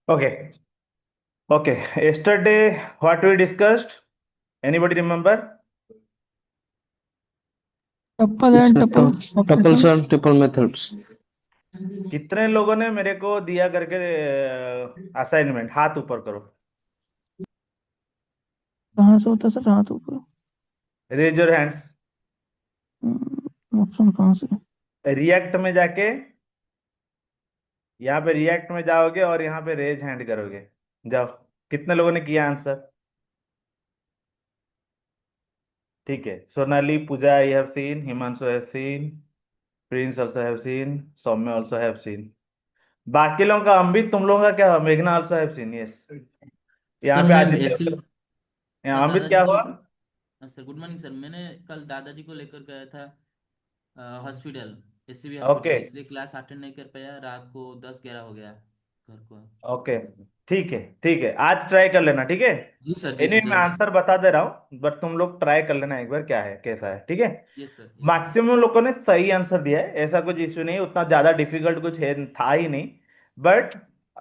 Okay. Okay. Yesterday, what we discussed? Anybody remember? Tuple Yes, and sir. Tuple Tuples operations. and tuple methods. कितने लोगों ने मेरे को दिया करके असाइनमेंट? हाथ ऊपर करो। कहाँ से होता है सर हाथ ऊपर? Raise your hands. ऑप्शन कहाँ से? रिएक्ट में जाके, यहाँ पे रिएक्ट में जाओगे और यहाँ पे रेज हैंड करोगे। जाओ। कितने लोगों ने किया आंसर? ठीक है। Sonali, Pooja, I have seen. Himanshu have seen. Prince also have seen. Saumya also have seen. बाकी लोगों का, अम्बित, तुम लोगों का क्या? मेघना ऑल्सो हैव सीन, यस। यहाँ सर पे मैं आदित्य। ऐसे सर यहाँ अमित दादाजी क्या को हुआ? Sir good morning sir. मैंने कल दादाजी को लेकर गया था हॉस्पिटल, एससीबी ओके। हॉस्पिटल, इसलिए क्लास अटेंड नहीं कर पाया। रात को 10-11 हो गया घर को। ओके। ठीक है, ठीक है, आज ट्राई कर लेना, ठीक है। जी सर, जी सर, एनीवे, मैं जरूर सर। आंसर बता दे रहा हूँ, बट तुम लोग ट्राई कर लेना एक बार, क्या है कैसा है, ठीक है। Yes sir, yes sir. Maximum लोगों ने सही आंसर दिया है, ऐसा कुछ इश्यू नहीं, उतना ज्यादा डिफिकल्ट कुछ है था ही नहीं। बट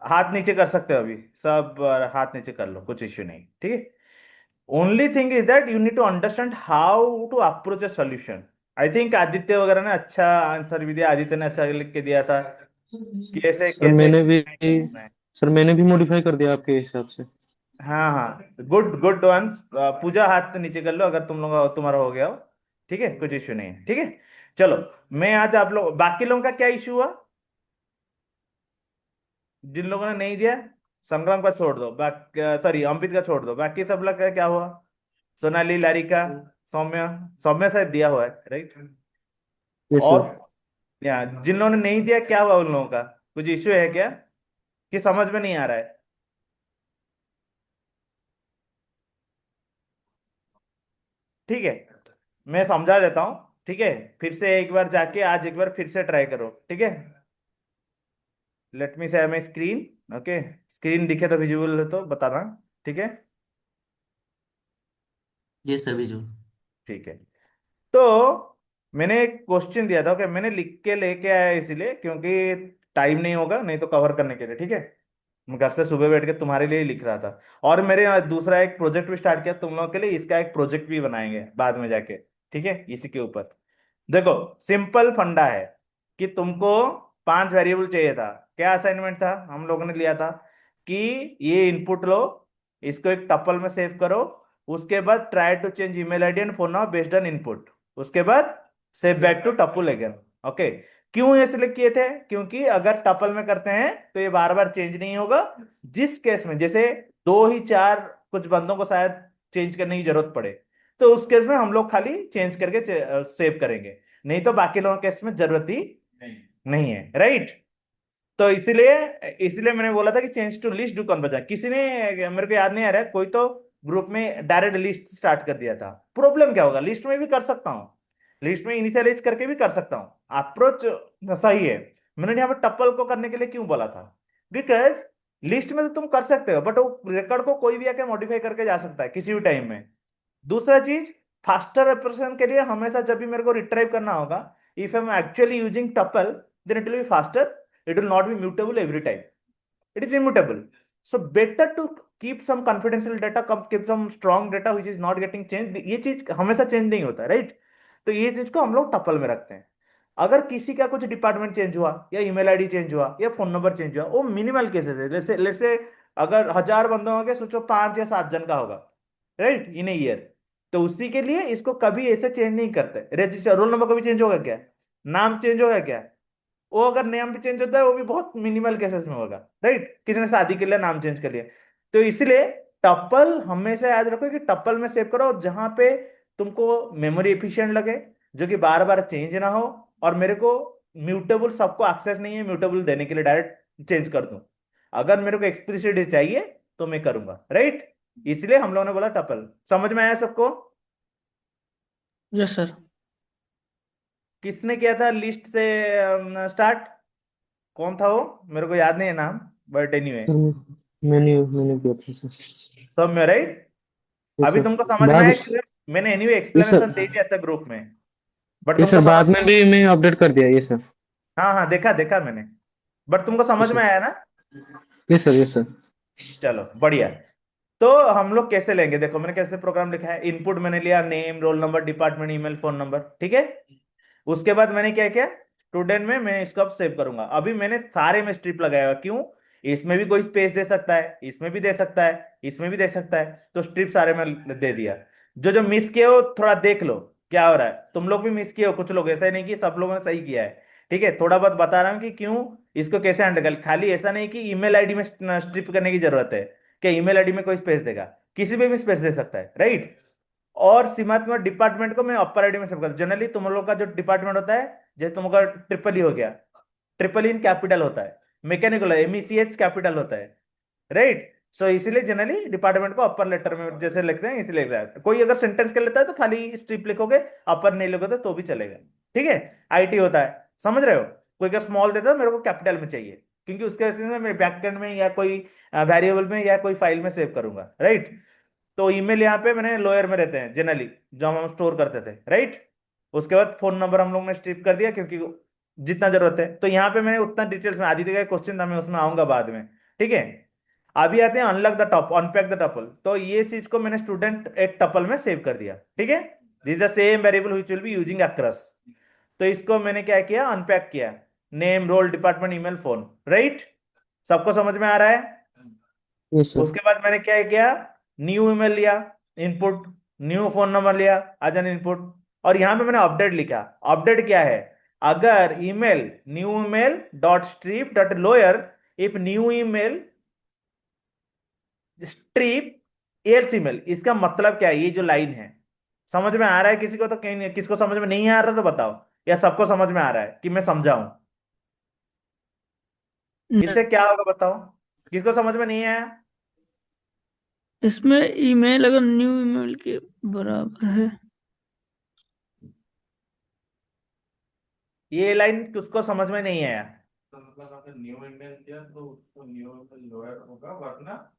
हाथ नीचे कर सकते हो अभी सब, हाथ नीचे कर लो, कुछ इश्यू नहीं, ठीक है। Only thing is that you need to understand how to approach a solution. I think Aditya वगैरह ने अच्छा आंसर भी दिया, आदित्य ने अच्छा लिख के दिया था। कैसे सर कैसे मैंने भी करना है। सर मैंने भी मॉडिफाई कर दिया आपके हिसाब से। हाँ हाँ, गुड गुड वंस। पूजा, हाथ तो नीचे कर लो अगर तुम लोग तुम्हारा हो गया हो। ठीक है, कुछ इश्यू नहीं है, ठीक है। चलो। मैं आज आप लोग, बाकी लोगों का क्या इश्यू हुआ? जिन लोगों ने नहीं दिया, संग्राम का छोड़ दो, बाकी सॉरी अंकित का छोड़ दो, बाकी सब लोग का क्या हुआ? सोनाली, लारिका, सौम्य। सौम्य शायद दिया हुआ है, राइट। यस और सर। या जिन लोगों ने नहीं दिया, क्या हुआ उन लोगों का? कुछ इश्यू है क्या, कि समझ में नहीं आ रहा है? ठीक है, मैं समझा देता हूँ, ठीक है। फिर से एक बार जाके आज एक बार फिर से ट्राई करो, ठीक है। लेट मी से माई स्क्रीन। ओके। स्क्रीन दिखे तो, विजुअल है तो बताना, ठीक है। यस सर, बिल्कुल। ठीक है। तो मैंने एक क्वेश्चन दिया था, ओके, मैंने लिख के लेके आया इसीलिए क्योंकि टाइम नहीं होगा नहीं तो कवर करने के लिए, ठीक है। मैं घर से सुबह बैठ के तुम्हारे लिए ही लिख रहा था। और मेरे यहाँ दूसरा एक प्रोजेक्ट भी स्टार्ट किया तुम लोगों के लिए, इसका एक प्रोजेक्ट भी बनाएंगे बाद में जाके, ठीक है, इसी के ऊपर। देखो, सिंपल फंडा है कि तुमको 5 वेरिएबल चाहिए था। क्या असाइनमेंट था हम लोगों ने लिया था? कि ये इनपुट लो, इसको एक टपल में सेव करो, उसके बाद try to change email ID and phone number based on input, उसके बाद save back to tuple again. Okay. क्यों ये सिलेक्ट किए थे? क्योंकि अगर टपल में करते हैं तो ये बार बार चेंज नहीं होगा। जिस केस में जैसे दो ही चार कुछ बंदों को शायद चेंज करने की जरूरत पड़े, तो उस केस में हम लोग खाली चेंज करके सेव करेंगे, नहीं तो बाकी लोगों के केस में जरूरत ही नहीं है, राइट। तो इसीलिए इसीलिए मैंने बोला था कि change to list do conversion. किसी ने, मेरे को याद नहीं आ रहा है, कोई तो ग्रुप में डायरेक्ट लिस्ट स्टार्ट कर दिया था। प्रॉब्लम क्या होगा? लिस्ट में भी कर सकता हूँ, लिस्ट में इनिशियलाइज करके भी कर सकता हूँ, अप्रोच सही है। मैंने यहाँ पर टप्पल को करने के लिए क्यों बोला था? बिकॉज लिस्ट में तो तुम कर सकते हो, बट वो रिकॉर्ड को कोई भी आके मॉडिफाई करके जा सकता है किसी भी टाइम में। दूसरा चीज, फास्टर ऑपरेशन के लिए हमेशा जब भी मेरे को रिट्राइव करना होगा, if I am actually using tuple, then it will be faster, it will not be mutable every time, it is immutable. So better to keep some confidential data, keep some strong data which is not getting changed. ये चीज हमेशा change नहीं होता, right. तो ये चीज को हम लोग टपल में रखते हैं। अगर किसी का कुछ डिपार्टमेंट चेंज हुआ या ईमेल आईडी चेंज हुआ या फोन नंबर चेंज हुआ, वो मिनिमल केसेस है। जैसे जैसे अगर 1000 बंदे होंगे, सोचो 5 या 7 जन का होगा, राइट, इन ए ईयर। तो उसी के लिए इसको कभी ऐसे चेंज नहीं करते। रजिस्टर रोल नंबर कभी चेंज होगा क्या? नाम चेंज होगा क्या? वो अगर नाम भी चेंज होता है वो भी बहुत मिनिमल केसेस में होगा, राइट। किसी ने शादी के लिए नाम चेंज कर लिया। तो इसलिए टप्पल हमेशा याद रखो कि टप्पल में सेव करो जहां पे तुमको मेमोरी एफिशिएंट लगे, जो कि बार बार चेंज ना हो। और मेरे को म्यूटेबल सबको एक्सेस नहीं है म्यूटेबल देने के लिए डायरेक्ट चेंज कर दूं। अगर मेरे को एक्सप्लिसिट चाहिए तो मैं करूंगा, राइट। इसलिए हम लोगों ने बोला टपल। समझ में आया सबको? Yes sir. किसने किया था लिस्ट से स्टार्ट? कौन था वो? मेरे को याद नहीं है नाम, बट एनीवे। सर मैंने किया था सर। सब में, राइट। यस अभी सर। तुमको समझ में बाद आया कि मैंने एनीवे यस सर। एक्सप्लेनेशन दे दिया था ग्रुप में, बट यस तुमको सर, समझ बाद में में? भी मैं अपडेट कर दिया। Yes sir. हाँ हाँ, देखा देखा मैंने, बट तुमको समझ यस में सर। आया ना? Yes sir, yes sir. चलो बढ़िया। तो हम लोग कैसे लेंगे, देखो मैंने कैसे प्रोग्राम लिखा है। इनपुट मैंने लिया name, roll number, department, email, phone number, ठीक है। उसके बाद मैंने क्या किया, स्टूडेंट में मैं इसको अब सेव करूंगा। अभी मैंने सारे में स्ट्रिप लगाया हुआ, क्यों, इसमें भी कोई स्पेस दे सकता है, इसमें भी दे सकता है, इसमें भी दे सकता है, तो स्ट्रिप सारे में दे दिया। जो जो मिस किए हो थोड़ा देख लो क्या हो रहा है। तुम लोग भी मिस किए हो कुछ लोग, ऐसा ही नहीं कि सब लोगों ने सही किया है, ठीक है। थोड़ा बहुत बता रहा हूँ कि क्यों इसको कैसे हैंडल कर। खाली ऐसा नहीं कि ईमेल आईडी में स्ट्रिप करने की जरूरत है, क्या ईमेल आईडी में कोई स्पेस देगा, किसी पे भी स्पेस दे सकता है, राइट। और सीमात्मक डिपार्टमेंट को मैं अपर आईडी में सेव करता हूँ। जनरली तुम लोग का जो डिपार्टमेंट होता है, जैसे तुम लोग का ट्रिपल ई हो गया, ट्रिपल इन कैपिटल होता है, मैकेनिकल MECH कैपिटल होता है, राइट। सो इसीलिए जनरली डिपार्टमेंट को अपर लेटर में जैसे लिखते हैं इसीलिए लिखता है। कोई अगर सेंटेंस कर लेता है तो खाली स्ट्रिप लिखोगे, अपर नहीं लिखोगे तो भी चलेगा, ठीक है। IT होता है, समझ रहे हो। कोई अगर स्मॉल देता है मेरे को कैपिटल में चाहिए, क्योंकि उसके वजह से मैं बैकएंड में या कोई वेरिएबल में या कोई फाइल में सेव करूंगा, राइट। तो ईमेल यहाँ पे मैंने लोअर में रहते हैं जनरली, जो हम स्टोर करते थे, राइट। उसके बाद फोन नंबर हम लोग ने स्ट्रिप कर दिया, क्योंकि जितना जरूरत है। तो यहाँ पे मैंने उतना डिटेल्स में, आदित्य का क्वेश्चन था मैं उसमें आऊंगा बाद में, ठीक है। अभी आते हैं unlock the top unpack the tuple. तो ये चीज को मैंने स्टूडेंट एक टपल में सेव कर दिया, ठीक है। This the same variable which will be using across. तो इसको मैंने क्या किया, अनपैक किया। Name, role, department, email, phone, right. सबको समझ में आ रहा है। Yes sir. उसके बाद मैंने क्या किया, न्यू ईमेल लिया, इनपुट, न्यू फोन नंबर लिया एज एन इनपुट। और यहां पे मैंने अपडेट लिखा। अपडेट क्या है, अगर email, new email dot strip dot lower, if new email strip else email, इसका मतलब क्या है, ये जो लाइन है समझ में आ रहा है किसी को, तो कहीं किसको समझ में नहीं आ रहा तो बताओ, या सबको समझ में आ रहा है कि मैं समझाऊं। इससे क्या होगा बताओ, किसको समझ में नहीं आया। इसमें ईमेल अगर न्यू ईमेल के बराबर है। ये लाइन किसको समझ में नहीं आया। तो मतलब अगर न्यू ईमेल दिया तो उसको न्यू ईमेल लोअर होगा, वरना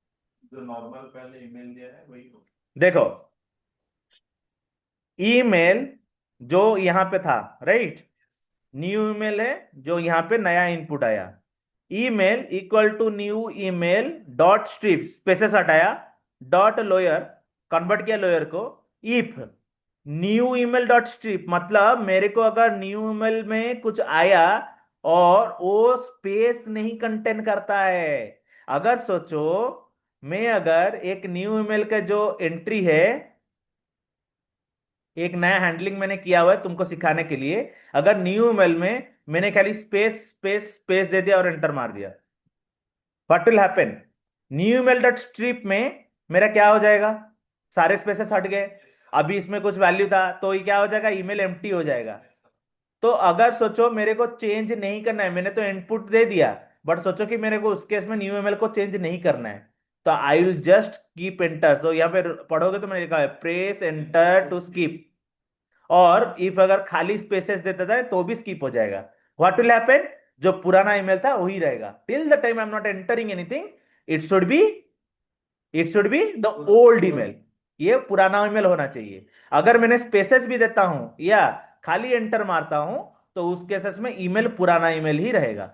जो नॉर्मल पहले ईमेल दिया है वही होगा। देखो, ईमेल जो यहाँ पे था, राइट, न्यू ईमेल है जो यहाँ पे नया इनपुट आया। Email equal to new email dot strip, spaces हटाया, डॉट लोअर, कन्वर्ट किया लोअर को। If new email dot strip, मतलब मेरे को अगर न्यू ईमेल में कुछ आया और वो स्पेस नहीं कंटेन करता है। अगर सोचो, मैं अगर एक न्यू ईमेल का जो एंट्री है, एक नया हैंडलिंग मैंने किया हुआ है तुमको सिखाने के लिए, अगर न्यू ईमेल में मैंने खाली स्पेस स्पेस स्पेस दे दिया और एंटर मार दिया, what will happen, new email dot strip में मेरा क्या हो जाएगा, सारे स्पेसेस हट गए। अभी इसमें कुछ वैल्यू था तो ये क्या हो जाएगा, ईमेल एम्प्टी हो जाएगा। तो अगर सोचो मेरे को चेंज नहीं करना है, मैंने तो इनपुट दे दिया, बट सोचो कि मेरे को उस केस में न्यू ईमेल को चेंज नहीं करना है, तो आई विल जस्ट कीप एंटर। तो यहाँ पे पढ़ोगे तो मैंने लिखा है प्रेस एंटर टू स्कीप। और इफ अगर खाली स्पेसेस देता था तो भी स्किप हो जाएगा। व्हाट विल हैपन, जो पुराना ईमेल था वही रहेगा till the time I am not entering anything. It should be it should be the old email, ये पुराना ईमेल होना चाहिए। अगर मैंने स्पेसेस भी देता हूं या खाली एंटर मारता हूं, तो उस केसेस में ईमेल पुराना ईमेल ही रहेगा।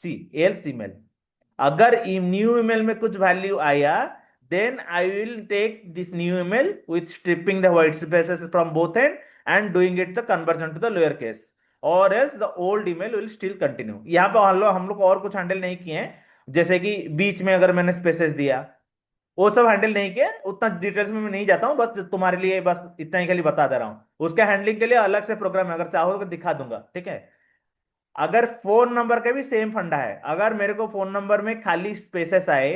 सी एल्स ईमेल, अगर न्यू ईमेल में कुछ वैल्यू आया, then I will take this new email with stripping the white spaces from both end and doing it the conversion to the lower case, or else the old email will still continue। यहाँ पे हम लोग और कुछ handle नहीं किए हैं, जैसे कि बीच में अगर मैंने स्पेसेस दिया, वो सब हैंडल नहीं किया, उतना डिटेल्स में मैं नहीं जाता हूँ, बस तुम्हारे लिए बस इतना ही खाली बता दे रहा हूँ। उसके हैंडलिंग के लिए अलग से प्रोग्राम है, अगर चाहो तो दिखा दूंगा, ठीक है। अगर फोन नंबर का भी सेम फंडा है, अगर मेरे को फोन नंबर में खाली स्पेसेस आए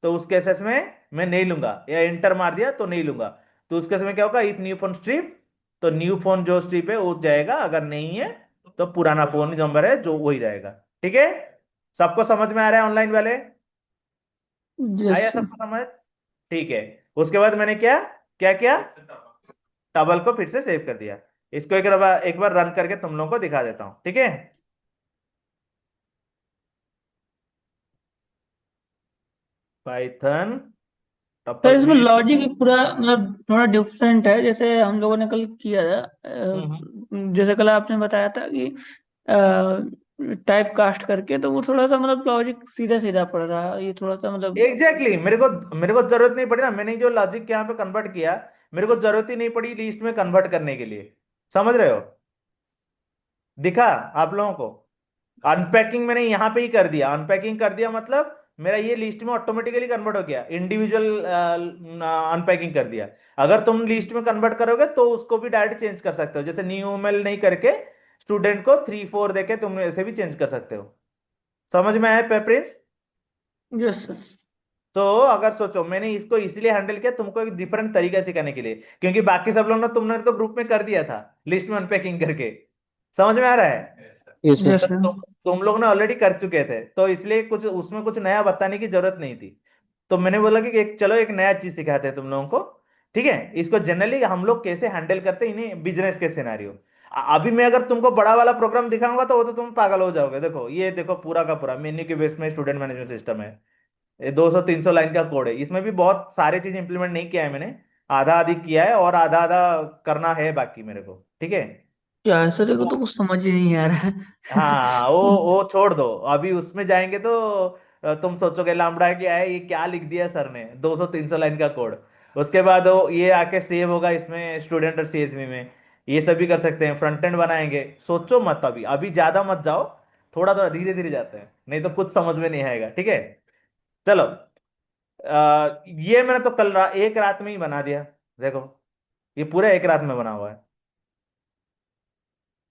तो उस केसेस में मैं नहीं लूंगा, या इंटर मार दिया तो नहीं लूंगा। तो उस केस में क्या होगा, इफ न्यू फोन स्ट्रिप, तो न्यू फोन जो स्ट्रिप है वो जाएगा, अगर नहीं है तो पुराना फोन नंबर है जो वही रहेगा, ठीक है। सबको समझ में आ रहा है ऑनलाइन वाले, यस आया सर। सबको समझ, ठीक है। उसके बाद मैंने क्या क्या किया, टेबल को फिर से सेव कर दिया। इसको एक बार रन करके तुम लोगों को दिखा देता हूं, ठीक है। पाइथन सर टपल इसमें क्रिएट। लॉजिक पूरा मतलब थोड़ा डिफरेंट है, जैसे हम लोगों ने कल किया था। हम्म जैसे कल आपने बताया था कि टाइप कास्ट करके, तो वो थोड़ा सा मतलब लॉजिक सीधा सीधा पड़ रहा है, ये थोड़ा सा मतलब। एग्जैक्टली exactly, मेरे को जरूरत नहीं पड़ी ना, मैंने जो लॉजिक यहाँ पे कन्वर्ट किया, मेरे को जरूरत ही नहीं पड़ी लिस्ट में कन्वर्ट करने के लिए। समझ रहे हो? दिखा आप लोगों को? अनपैकिंग मैंने यहाँ पे ही कर दिया, अनपैकिंग कर दिया मतलब मेरा ये लिस्ट में ऑटोमेटिकली कन्वर्ट हो गया, इंडिविजुअल अनपैकिंग कर दिया। अगर तुम लिस्ट में कन्वर्ट करोगे तो उसको भी डायरेक्ट चेंज कर सकते हो, जैसे न्यू मेल नहीं करके स्टूडेंट को 3 4 देके तुम ऐसे भी चेंज कर सकते हो। समझ में आया प्रिंस? Yes sir. तो अगर सोचो, मैंने इसको इसलिए हैंडल किया तुमको एक डिफरेंट तरीका सिखाने के लिए, क्योंकि बाकी सब लोग ने तुमने तो ग्रुप में कर दिया था लिस्ट में अनपैकिंग करके। समझ में आ रहा है? Yes sir. यस तो सर। तुम लोग ने ऑलरेडी कर चुके थे, तो इसलिए कुछ उसमें कुछ नया बताने की जरूरत नहीं थी। तो मैंने बोला कि चलो एक नया चीज सिखाते हैं तुम लोगों को। ठीक है, इसको जनरली हम लोग कैसे हैंडल करते हैं इन्हें बिजनेस के सिनेरियो। अभी मैं अगर तुमको बड़ा वाला प्रोग्राम दिखाऊंगा तो वो तो तुम पागल हो जाओगे। देखो ये देखो, पूरा का पूरा मेन्यू के बेस में स्टूडेंट मैनेजमेंट सिस्टम है। ये 200 300 लाइन का कोड है, इसमें भी बहुत सारे चीज इंप्लीमेंट नहीं किया है मैंने। आधा आधी किया है और आधा आधा करना है बाकी मेरे को। ठीक है। क्या है सर, को तो कुछ समझ ही नहीं आ रहा है। हाँ, वो छोड़ दो, अभी उसमें जाएंगे तो तुम सोचोगे लामड़ा क्या है, ये क्या लिख दिया सर ने, 200 300 लाइन का कोड। उसके बाद वो ये आके सेव होगा इसमें स्टूडेंट और सीएसवी में। ये सब भी कर सकते हैं, फ्रंट एंड बनाएंगे। सोचो मत, अभी अभी ज्यादा मत जाओ, थोड़ा थोड़ा धीरे धीरे जाते हैं, नहीं तो कुछ समझ में नहीं आएगा। ठीक है, चलो। ये मैंने तो एक रात में ही बना दिया। देखो, ये पूरा एक रात में बना हुआ है।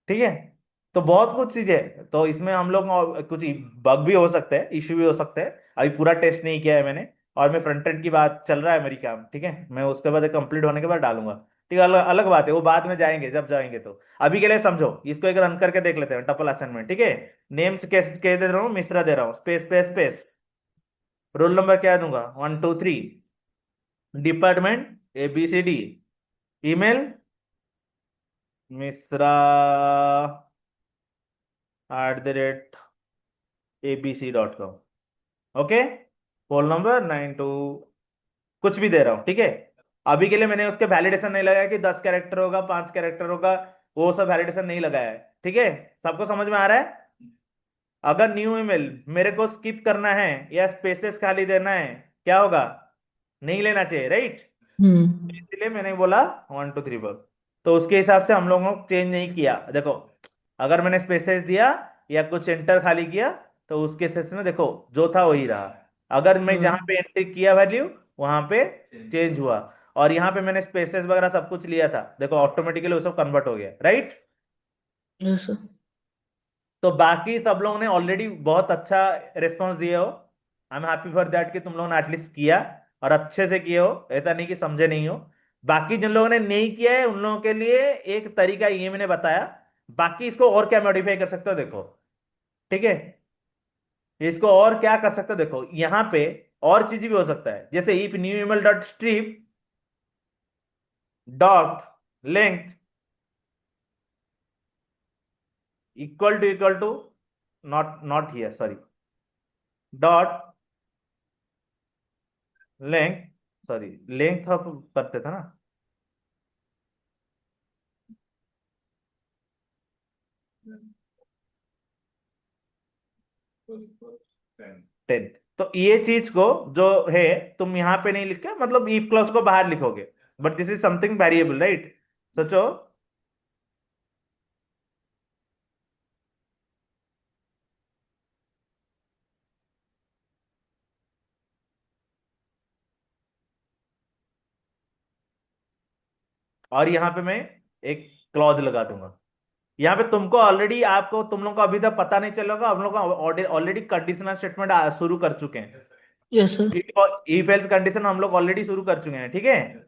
ठीक है, तो बहुत कुछ चीजें तो इसमें हम लोग कुछ बग भी हो सकते हैं, इश्यू भी हो सकते हैं। अभी पूरा टेस्ट नहीं किया है मैंने, और मैं फ्रंट एंड की बात चल रहा है मेरी काम। ठीक है, मैं उसके बाद कंप्लीट होने के बाद डालूंगा। ठीक है, अलग अलग बात है वो, बाद में जाएंगे जब जाएंगे तो। अभी के लिए समझो, इसको एक रन करके देख लेते हैं, टपल असाइनमेंट। ठीक है, नेम्स कैसे कह दे रहा हूँ, मिश्रा दे रहा हूँ, space space space, roll number क्या दूंगा, 1 2 3, department ABCD, email Mishra @abc.com। Okay, roll number 92, कुछ भी दे रहा हूं। ठीक है, अभी के लिए मैंने उसके वैलिडेशन नहीं लगाया कि 10 कैरेक्टर होगा 5 कैरेक्टर होगा, वो सब वैलिडेशन नहीं लगाया है। ठीक है, सबको समझ में आ रहा है? अगर न्यू ईमेल मेरे को स्किप करना है या स्पेसेस खाली देना है, क्या होगा? नहीं लेना चाहिए, राइट? हम्म। इसलिए मैंने बोला 1 2 3 वर्क। तो उसके हिसाब से हम लोगों को चेंज नहीं किया। देखो, अगर मैंने स्पेसेस दिया या कुछ एंटर खाली किया तो उसके केसेस में देखो जो था वही रहा। अगर मैं जहां पे एंट्री किया वैल्यू वहां पे चेंज हुआ, और यहाँ पे मैंने स्पेसेस वगैरह सब कुछ लिया था, देखो ऑटोमेटिकली वो सब कन्वर्ट हो गया, राइट? Yes sir. तो बाकी सब लोगों ने ऑलरेडी बहुत अच्छा रिस्पॉन्स दिए हो। I am happy for that कि तुम लोगों ने एटलीस्ट किया, और अच्छे से किए हो, ऐसा नहीं कि समझे नहीं हो। बाकी जिन लोगों ने नहीं किया है उन लोगों के लिए एक तरीका ये मैंने बताया। बाकी इसको और क्या मॉडिफाई कर सकते हो देखो। ठीक है, इसको और क्या कर सकते हो देखो, यहां पे और चीज भी हो सकता है, जैसे if new email dot strip dot length equal to not not here sorry, dot length, sorry length of करते थे ना, 10। तो ये चीज को जो है, तुम यहां पे नहीं लिख के मतलब इफ क्लॉज को बाहर लिखोगे, but this is something variable, right? सोचो, और यहां पे मैं एक क्लॉज लगा दूंगा। यहाँ पे तुमको ऑलरेडी, आपको तुम लोग को अभी तक पता नहीं चलेगा, हम लोग ऑलरेडी कंडीशनल स्टेटमेंट शुरू कर चुके हैं। Yes sir. If else condition हम लोग ऑलरेडी शुरू कर चुके हैं। ठीक है,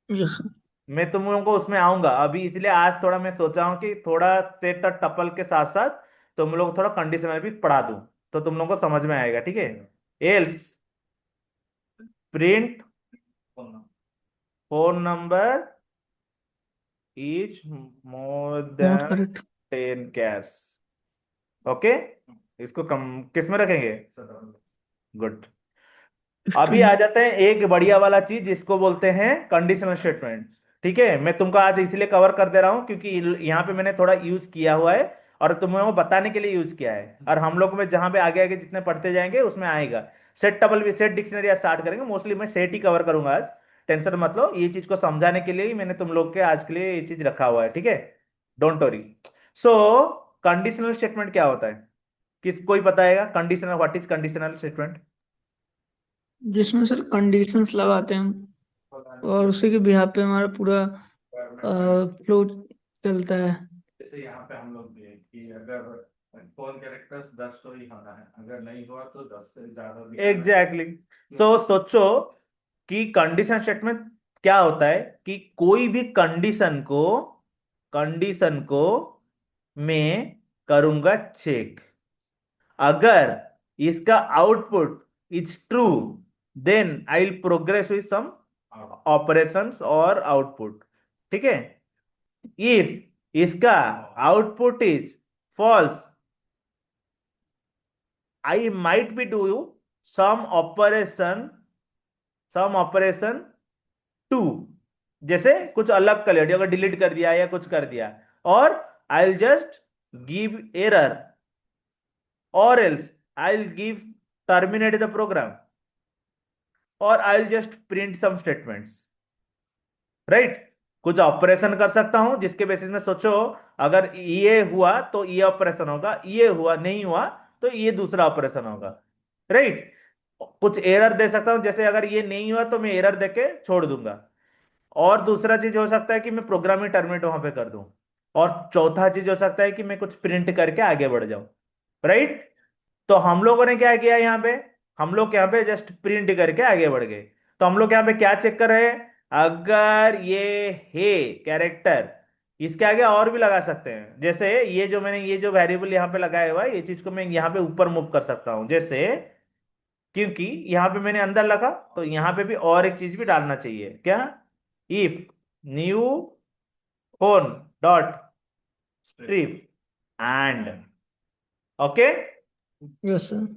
यस सर। मैं तुम लोगों को उसमें आऊंगा अभी, इसलिए आज थोड़ा मैं सोचा हूँ कि थोड़ा सेट और टपल के साथ साथ तुम लोग थोड़ा कंडीशनल भी पढ़ा दूं, तो तुम लोग को समझ में आएगा। ठीक है, else print phone number is more not then correct. 10 chars. Okay, इसको कम किस में रखेंगे? गुड। अभी स्ट्रिंग। आ जाते हैं एक बढ़िया वाला चीज जिसको बोलते हैं कंडीशनल स्टेटमेंट। ठीक है, मैं तुमको आज इसलिए कवर कर दे रहा हूं क्योंकि यहाँ पे मैंने थोड़ा यूज किया हुआ है, और तुम्हें वो बताने के लिए यूज किया है, और हम लोग में जहां पे आगे आगे जितने पढ़ते जाएंगे उसमें आएगा। सेट टेबल भी, सेट डिक्शनरी स्टार्ट करेंगे, मोस्टली मैं सेट ही कवर करूंगा आज। टेंशन मत लो, ये चीज को समझाने के लिए ही मैंने तुम लोग के आज के लिए ये चीज रखा हुआ है, ठीक है। Don't worry. So conditional statement क्या होता है? किस कोई बताएगा conditional, what is conditional statement? जिसमें सर कंडीशंस लगाते हैं और उसी के बिहाफ पे हमारा पूरा फ्लो चलता है। जैसे यहाँ पे हम लोग भी कि अगर कॉल कैरेक्टर्स 10 तो ही होना है, अगर नहीं हुआ तो 10 से ज्यादा भी। एग्जैक्टली। सो सोचो कि कंडीशन स्टेटमेंट क्या होता है, कि कोई भी कंडीशन को मैं करूंगा चेक। अगर इसका output is true, then I will progress with some operations और आउटपुट, ठीक है। इफ इसका output is false, I might be do some operation, some operation two, जैसे कुछ अलग कर लिया, अगर डिलीट कर दिया या कुछ कर दिया, और I will just give error, और else I will give terminate the program, और I will just print some statements, right. कुछ ऑपरेशन कर सकता हूं जिसके बेसिस में सोचो, अगर ये हुआ तो ये ऑपरेशन होगा, ये हुआ नहीं हुआ तो ये दूसरा ऑपरेशन होगा, राइट। कुछ एरर दे सकता हूं, जैसे अगर ये नहीं हुआ तो मैं एरर देके छोड़ दूंगा। और दूसरा चीज हो सकता है कि मैं प्रोग्राम ही टर्मिनेट वहां पे कर दूं। और चौथा चीज हो सकता है कि मैं कुछ प्रिंट करके आगे बढ़ जाऊं, राइट। तो हम लोगों ने क्या किया यहाँ पे, हम लोग यहाँ पे जस्ट प्रिंट करके आगे बढ़ गए। तो हम लोग यहाँ पे क्या चेक कर रहे हैं, अगर ये है कैरेक्टर, इसके आगे और भी लगा सकते हैं, जैसे ये जो मैंने ये जो वेरिएबल यहाँ पे लगाया हुआ है, ये चीज को मैं यहाँ पे ऊपर मूव कर सकता हूँ, जैसे क्योंकि यहाँ पे मैंने अंदर लगा तो यहाँ पे भी और एक चीज भी डालना चाहिए, क्या? If new phone dot strip and, okay. Yes sir.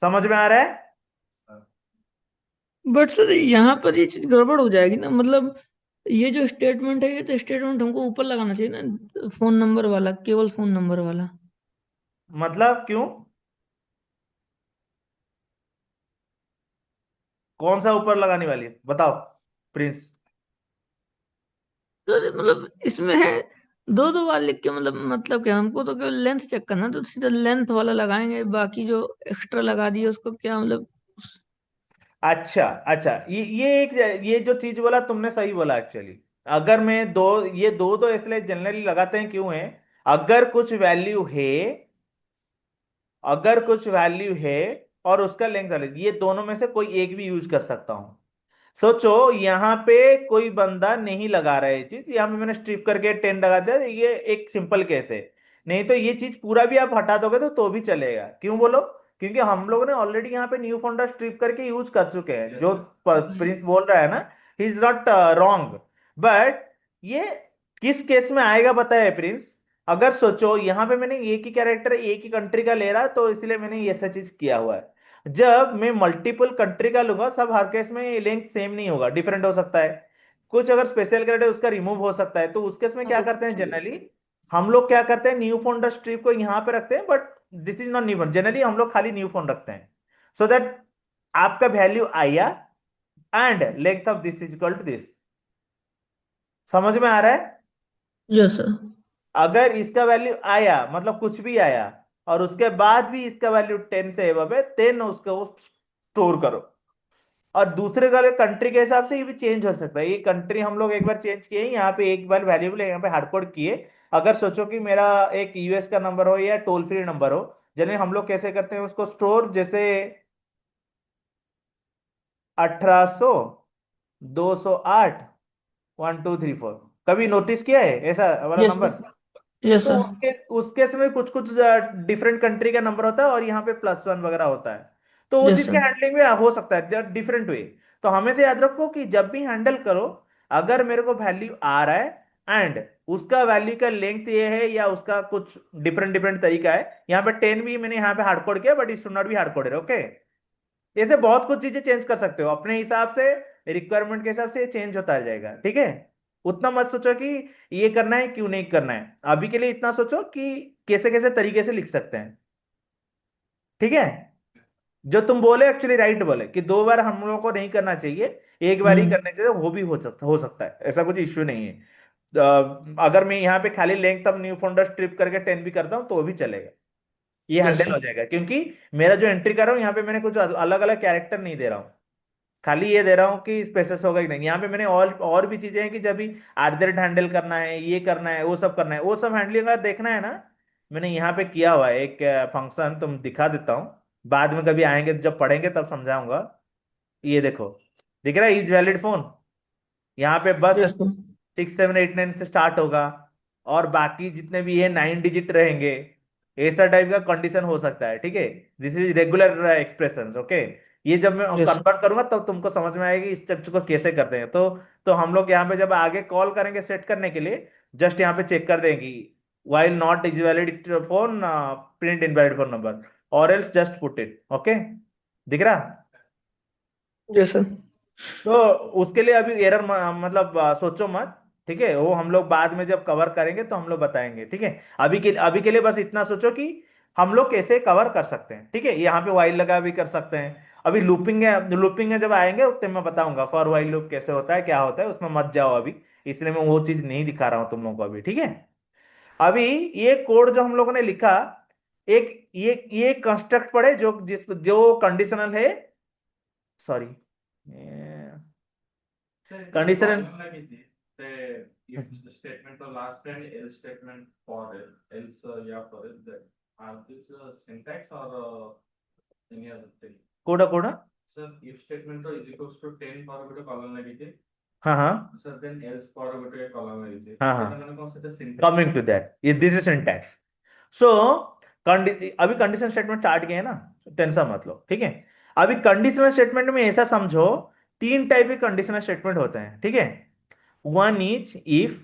समझ में आ रहा है? बट सर यहाँ पर ये चीज गड़बड़ हो जाएगी ना, मतलब ये जो स्टेटमेंट है ये तो स्टेटमेंट हमको ऊपर लगाना चाहिए ना, फोन नंबर वाला, केवल फोन नंबर वाला। मतलब क्यों? कौन सा ऊपर लगाने वाली है बताओ प्रिंस। तो मतलब इसमें है दो दो बार लिख के, मतलब क्या, हमको तो केवल लेंथ चेक करना है, तो सीधा लेंथ वाला लगाएंगे, बाकी जो एक्स्ट्रा लगा दिए उसको क्या मतलब। अच्छा अच्छा, ये एक, ये जो चीज बोला तुमने सही बोला एक्चुअली। अगर मैं दो, ये दो तो इसलिए जनरली लगाते हैं क्यों है, अगर कुछ वैल्यू है, अगर कुछ वैल्यू है और उसका लेंथ अलग, ये दोनों में से कोई एक भी यूज कर सकता हूं। सोचो यहाँ पे कोई बंदा नहीं लगा रहा है ये चीज, यहाँ पे मैंने स्ट्रिप करके 10 लगा दिया, ये एक सिंपल केस है। नहीं तो ये चीज पूरा भी आप हटा दोगे तो भी चलेगा, क्यों बोलो? क्योंकि हम लोगों ने ऑलरेडी यहाँ पे न्यू फाउंडर स्ट्रिप करके यूज कर चुके हैं, जो प्रिंस बोल रहा है ना, he is not wrong. But ये किस केस में आएगा पता है प्रिंस? अगर सोचो यहाँ पे मैंने एक ही कैरेक्टर एक ही कंट्री का ले रहा, तो इसलिए मैंने ये ऐसा चीज किया हुआ है। जब मैं मल्टीपल कंट्री का लूंगा, सब हर केस में लेंथ सेम नहीं होगा, डिफरेंट हो सकता है। कुछ अगर स्पेशल कैरेक्टर उसका रिमूव हो सकता है, तो उस केस में क्या करते हैं जनरली, हम लोग क्या करते हैं, न्यू फोन स्ट्रिप को यहाँ पे रखते हैं, but this is not new phone, generally हम लोग खाली न्यू फोन रखते हैं, सो दैट आपका वैल्यू आया and length of this is equal to this. समझ में आ रहा है? Yes sir. अगर इसका वैल्यू आया मतलब कुछ भी आया, और उसके बाद भी इसका वैल्यू 10 से एबव है, देन उसको स्टोर करो। और दूसरे वाले कंट्री के हिसाब से ये भी चेंज हो सकता है, ये कंट्री हम लोग एक बार चेंज किए, यहाँ पे एक बार वैल्यूबल है, यहाँ पे हार्ड कोड किए। अगर सोचो कि मेरा एक यूएस का नंबर हो या टोल फ्री नंबर हो, जिन्हें हम लोग कैसे करते हैं उसको स्टोर, जैसे 1800 208 1234, कभी नोटिस किया है ऐसा वाला यस नंबर? सर। यस तो सर। उसके समय कुछ कुछ डिफरेंट कंट्री का नंबर होता है, और यहाँ पे +1 वगैरह होता है, तो वो यस चीज के सर। हैंडलिंग में हो सकता है डिफरेंट वे। तो हमें तो याद रखो कि जब भी हैंडल करो, अगर मेरे को वैल्यू आ रहा है एंड उसका वैल्यू का लेंथ ये है या उसका कुछ डिफरेंट डिफरेंट तरीका है, यहाँ पे 10 भी मैंने यहाँ पे हार्ड कोड किया, but it should not be hard coded, okay. ऐसे बहुत कुछ चीजें चेंज कर सकते हो अपने हिसाब से, रिक्वायरमेंट के हिसाब से ये चेंज होता जाएगा, ठीक है। उतना मत सोचो कि ये करना है क्यों नहीं करना है, अभी के लिए इतना सोचो कि कैसे कैसे तरीके से लिख सकते हैं। ठीक है, जो तुम बोले एक्चुअली राइट बोले कि 2 बार हम लोगों को नहीं करना चाहिए, एक बार ही हम्म। करने चाहिए, वो भी हो सकता है, ऐसा कुछ इश्यू नहीं है। अगर मैं यहाँ पे खाली length of new folder strip करके 10 भी करता हूँ तो भी चलेगा, ये यस हैंडल सर। हो जाएगा, क्योंकि मेरा जो एंट्री कर रहा हूँ यहाँ पे मैंने कुछ अलग अलग कैरेक्टर नहीं दे रहा हूँ, खाली ये दे रहा हूँ कि स्पेसेस होगा कि नहीं। यहाँ पे मैंने और भी चीजें हैं कि जब भी आर्डर हैंडल करना है, ये करना है, वो सब करना है, वो सब हैंडलिंग अगर देखना है ना, मैंने यहाँ पे किया हुआ है एक फंक्शन, तुम दिखा देता हूँ, बाद में कभी आएंगे तो जब पढ़ेंगे तब समझाऊंगा। ये देखो, दिख रहा है इज वैलिड फोन, यहाँ पे बस यस सर। 6789 से स्टार्ट होगा, और बाकी जितने भी ये 9 डिजिट रहेंगे, ऐसा टाइप का कंडीशन हो सकता है। ठीक है, this is regular expression. Okay, ये जब मैं यस सर। कन्वर्ट करूंगा तब तुमको समझ में आएगी इस स्टेप्स को कैसे करते हैं। तो हम लोग यहाँ पे जब आगे कॉल करेंगे सेट करने के लिए, जस्ट यहाँ पे चेक कर देंगे, while not is valid phone print invalid phone number, और else just put it. Okay, दिख रहा? Yes sir. तो उसके लिए अभी एरर मतलब सोचो मत। ठीक है, वो हम लोग बाद में जब कवर करेंगे तो हम लोग बताएंगे। ठीक है, अभी के लिए बस इतना सोचो कि हम लोग कैसे कवर कर सकते हैं। ठीक है, यहाँ पे वाइल लगा भी कर सकते हैं। अभी लूपिंग है जब आएंगे उतने मैं बताऊंगा फॉर वाइल लूप कैसे होता है, क्या होता है, उसमें मत जाओ अभी, इसलिए मैं वो चीज नहीं दिखा रहा हूँ तुम लोगों को अभी। ठीक है, अभी ये कोड जो हम लोगों ने लिखा, एक ये कंस्ट्रक्ट पढ़े जो कंडीशनल है, sorry, Sir, the conditional. problem like is this, the if statement of last and else statement for else, yeah, for else that are this syntax or any other thing? कोडा कोडा। Sir, if statement is equals to 10 for ଗୋଟେ column ଲାଗିଛି, हाँ हाँ sir then else for ଗୋଟେ column ଲାଗିଛି, हाँ ସେଟା हाँ, ମାନେ କଣ ସେଟା syntax? कमिंग टू दैट, ये दिस इज सिंटैक्स। सो अभी कंडीशन स्टेटमेंट स्टार्ट किए हैं ना, टेंशन मत लो। ठीक है, अभी कंडीशनल स्टेटमेंट में ऐसा समझो, 3 टाइप के कंडीशनल स्टेटमेंट होते हैं। ठीक है, one is if,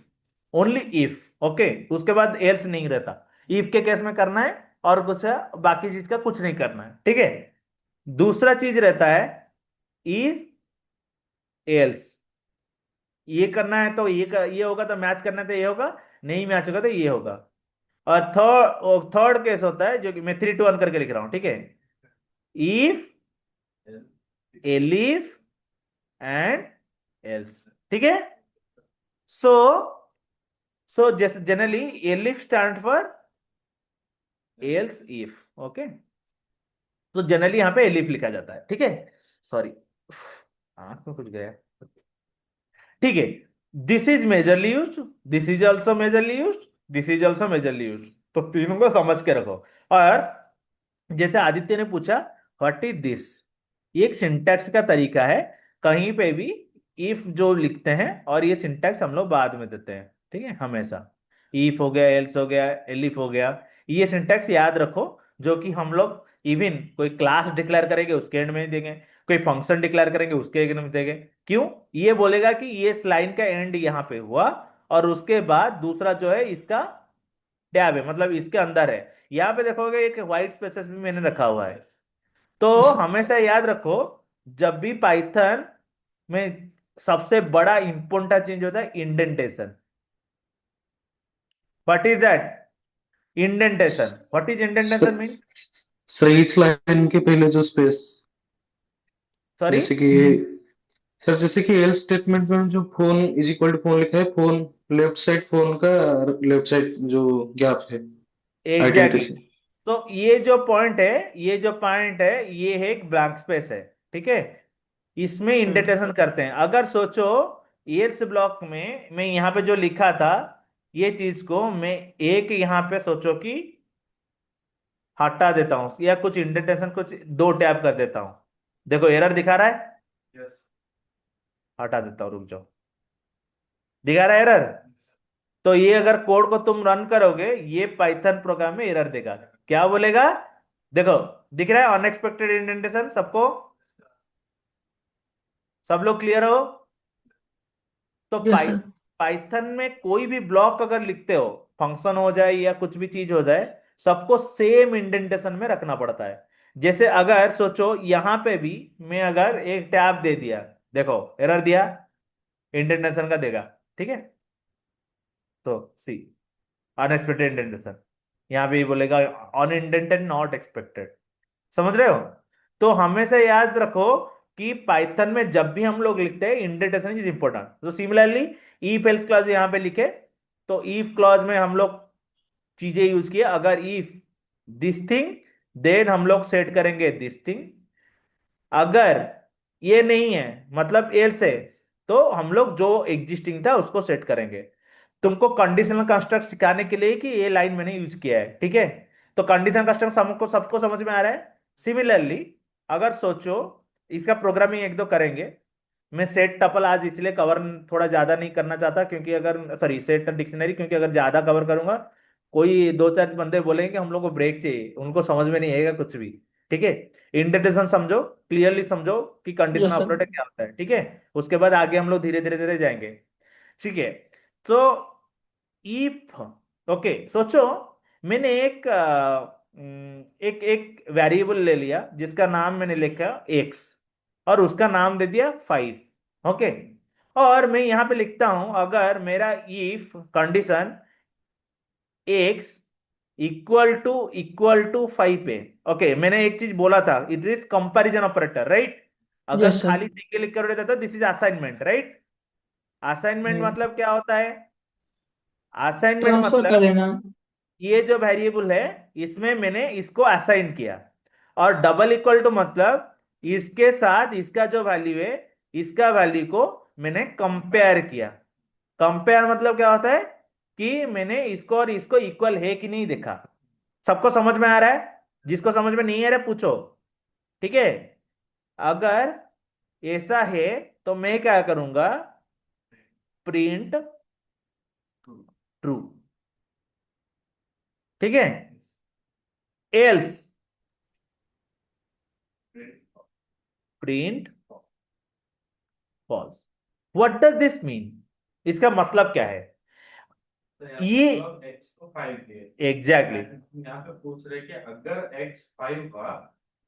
only if. Okay, उसके बाद एल्स नहीं रहता, इफ के केस में करना है और कुछ बाकी चीज का कुछ नहीं करना है। ठीक है, दूसरा चीज रहता है इफ एल्स, ये करना है तो ये होगा, तो मैच करना है तो ये होगा, नहीं मैच होगा तो ये होगा। और थर्ड केस होता है जो कि मैं 3 to 1 करके लिख रहा हूं। ठीक है, इफ, एलिफ एंड एल्स। ठीक है, सो जैसे generally elif stand for else if. Okay, तो जनरली यहां पे एलिफ लिखा जाता है। ठीक है, सॉरी, आंख में कुछ गया। ठीक है, this is majorly use, this is also majorly use, this is also majorly use, तो तीनों को समझ के रखो। और जैसे आदित्य ने पूछा व्हाट इज दिस, ये एक सिंटैक्स का तरीका है, कहीं पे भी इफ जो लिखते हैं और ये सिंटैक्स हम लोग बाद में देते हैं। ठीक है, हमेशा इफ हो गया, एल्स हो गया, एलिफ हो गया, ये सिंटैक्स याद रखो, जो कि हम लोग इवन कोई क्लास डिक्लेयर करेंगे उसके एंड में देंगे, कोई फंक्शन डिक्लेयर करेंगे उसके एंड में देंगे। क्यों? ये बोलेगा कि ये इस लाइन का एंड यहाँ पे हुआ, और उसके बाद दूसरा जो है इसका टैब है, मतलब इसके अंदर है। यहाँ पे देखोगे एक व्हाइट स्पेसेस भी मैंने रखा हुआ है। तो यस सर। हमेशा याद रखो, जब भी पाइथन में सबसे बड़ा इंपॉर्टेंट चेंज होता है indentation. What is that indentation? What is indentation sir means? Sir इस लाइन के पहले जो स्पेस, सॉरी, जैसे कि सर जैसे कि एल स्टेटमेंट में जो phone is equal to phone लिखा है, फोन लेफ्ट साइड, फोन का लेफ्ट साइड जो गैप है आइडेंटिटी एग्जैक्टली। से। तो ये जो पॉइंट है, ये है एक ब्लैंक स्पेस है। ठीक है, इसमें हम्म। इंडेंटेशन करते हैं। अगर सोचो एल्स ब्लॉक में मैं यहाँ पे जो लिखा था, ये चीज को मैं एक यहाँ पे सोचो कि हटा देता हूं, या कुछ इंडेंटेशन कुछ 2 टैब कर देता हूं, देखो एरर दिखा रहा है, Yes. हटा देता हूं, रुक जाओ, दिखा रहा है एरर। तो ये अगर कोड को तुम रन करोगे, ये पाइथन प्रोग्राम में एरर देगा, क्या बोलेगा? देखो, दिख रहा है अनएक्सपेक्टेड इंडेंटेशन सबको, सब लोग क्लियर हो? तो यस सर। पाइथन में कोई भी ब्लॉक अगर लिखते हो, फंक्शन हो जाए या कुछ भी चीज हो जाए, सबको सेम इंडेंटेशन में रखना पड़ता है। जैसे अगर सोचो यहां पे भी मैं अगर एक टैब दे दिया, देखो एरर दिया, इंडेंटेशन का देगा। ठीक है, तो सी, अनएक्सपेक्टेड इंडेंटेशन, यहाँ पे बोलेगा अनइंटेंडेड नॉट एक्सपेक्टेड। समझ रहे हो? तो हमेशा याद रखो कि पाइथन में जब भी हम लोग लिखते हैं इंडेंटेशन इज इंपॉर्टेंट। तो सिमिलरली इफ एल्स क्लॉज यहाँ पे लिखे, तो इफ क्लॉज में हम लोग चीजें यूज किए। अगर इफ दिस थिंग, देन हम लोग सेट करेंगे दिस थिंग। अगर ये नहीं है, मतलब एल्स है, तो हम लोग जो एग्जिस्टिंग था उसको सेट करेंगे। तुमको कंडीशनल कंस्ट्रक्ट सिखाने के लिए कि ये लाइन मैंने यूज किया है, ठीक है? तो कंडीशनल कंस्ट्रक्ट सबको सबको समझ में आ रहा है? सिमिलरली अगर सोचो, इसका प्रोग्रामिंग एक दो करेंगे। मैं सेट टपल आज इसलिए कवर थोड़ा ज्यादा नहीं करना चाहता, क्योंकि अगर सॉरी सेट डिक्शनरी, क्योंकि अगर ज्यादा कवर करूंगा कोई दो चार बंदे बोलेंगे कि हम लोग को ब्रेक चाहिए, उनको समझ में नहीं आएगा कुछ भी। ठीक है? इंडेंटेशन समझो, क्लियरली समझो कि कंडीशन यस सर। ऑपरेटर क्या होता है, ठीक है? उसके बाद आगे हम लोग धीरे धीरे धीरे जाएंगे। ठीक है? तो इफ, ओके सोचो, मैंने एक एक वेरिएबल ले लिया जिसका नाम मैंने लिखा एक्स, और उसका नाम दे दिया 5। ओके, और मैं यहां पे लिखता हूं अगर मेरा if condition X equal to 5 पे। ओके, मैंने एक चीज बोला था, it is comparison operator, right? अगर यस सर। खाली सिंगल लिख कर देता तो this is assignment, right? Assignment hmm. मतलब क्या होता है? असाइनमेंट ट्रांसफर कर मतलब देना। ये जो वेरिएबल है इसमें मैंने इसको असाइन किया। और डबल इक्वल टू मतलब इसके साथ इसका जो वैल्यू है, इसका वैल्यू को मैंने कंपेयर किया। कंपेयर मतलब क्या होता है कि मैंने इसको और इसको इक्वल है कि नहीं देखा। सबको समझ में आ रहा है? जिसको समझ में नहीं आ रहा है पूछो, ठीक है? अगर ऐसा है तो मैं क्या करूंगा, प्रिंट ट्रू, ठीक है? Else print false. What does this mean? इसका मतलब क्या है? तो यहाँ पे ये मतलब x को 5 दिए, एग्जैक्टली यहाँ पे पूछ रहे कि अगर x 5 हुआ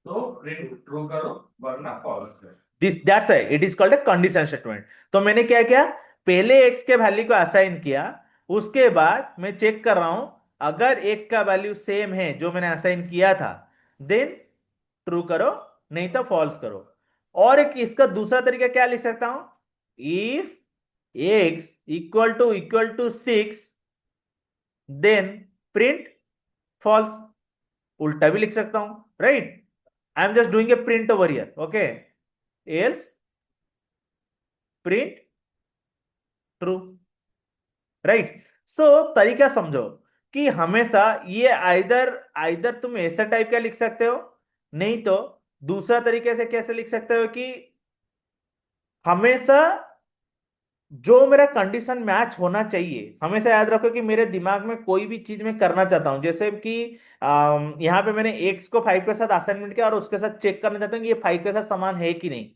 तो प्रिंट ट्रू करो वरना फॉल्स करो। This that's why it is called a condition statement. तो मैंने क्या किया, पहले एक्स के वैल्यू को असाइन किया, उसके बाद मैं चेक कर रहा हूं अगर एक का वैल्यू सेम है जो मैंने असाइन किया था, देन ट्रू करो, नहीं तो फॉल्स करो। और एक इसका दूसरा तरीका क्या लिख सकता हूं, if X equal to 6 then print false. उल्टा भी लिख सकता हूं, right? I am just doing a print over here, okay? Else print true, right? So तरीका समझो कि हमेशा ये आइदर आइदर तुम ऐसा टाइप का लिख सकते हो, नहीं तो दूसरा तरीके से कैसे लिख सकते हो कि हमेशा जो मेरा कंडीशन मैच होना चाहिए। हमेशा याद रखो कि मेरे दिमाग में कोई भी चीज मैं करना चाहता हूं, जैसे कि यहाँ पे मैंने एक्स को 5 के साथ असाइनमेंट किया और उसके साथ चेक करना चाहता हूँ कि ये 5 के साथ समान है कि नहीं,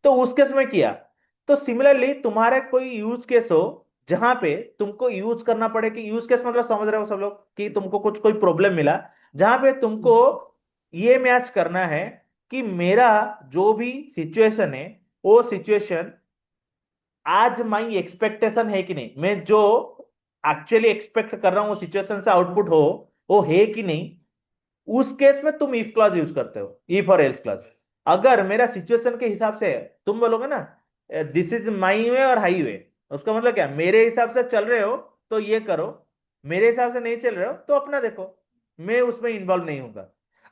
तो उस केस में किया। तो सिमिलरली तुम्हारे कोई यूज केस हो जहां पे तुमको यूज करना पड़े, कि यूज केस मतलब समझ रहे हो सब लोग, कि तुमको कुछ कोई प्रॉब्लम मिला जहां पे तुमको ये मैच करना है कि मेरा जो भी सिचुएशन है वो सिचुएशन आज माई एक्सपेक्टेशन है कि नहीं, मैं जो एक्चुअली एक्सपेक्ट कर रहा हूं वो सिचुएशन से आउटपुट हो, वो है कि नहीं। उस केस में तुम इफ क्लॉज यूज करते हो, इफ और एल्स क्लॉज। अगर मेरा सिचुएशन के हिसाब से है, तुम बोलोगे ना दिस इज माई वे और हाई वे, उसका मतलब क्या, मेरे हिसाब से चल रहे हो तो ये करो, मेरे हिसाब से नहीं चल रहे हो तो अपना देखो, मैं उसमें इन्वॉल्व नहीं होगा।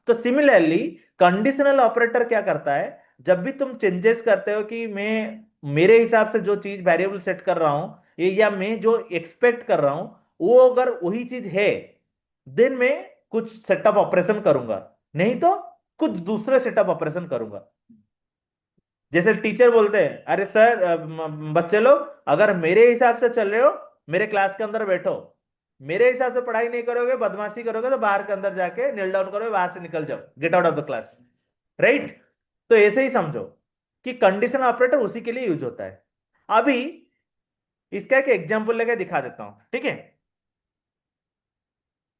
तो सिमिलरली कंडीशनल ऑपरेटर क्या करता है, जब भी तुम चेंजेस करते हो कि मैं मेरे हिसाब से जो चीज वेरिएबल सेट कर रहा हूं ये, या मैं जो एक्सपेक्ट कर रहा हूं वो अगर वही चीज है, देन मैं कुछ सेटअप ऑपरेशन करूंगा, नहीं तो कुछ दूसरे सेटअप ऑपरेशन करूंगा। जैसे टीचर बोलते हैं, अरे सर बच्चे लोग अगर मेरे हिसाब से चल रहे हो मेरे क्लास के अंदर बैठो, मेरे हिसाब से पढ़ाई नहीं करोगे, बदमाशी करोगे, तो बाहर के अंदर जाके नील डाउन करो, बाहर से निकल जाओ, get out of the class, right? तो ऐसे ही समझो कि कंडीशन ऑपरेटर उसी के लिए यूज होता है। अभी इसका एक एग्जांपल लेके दिखा देता हूं, ठीक है?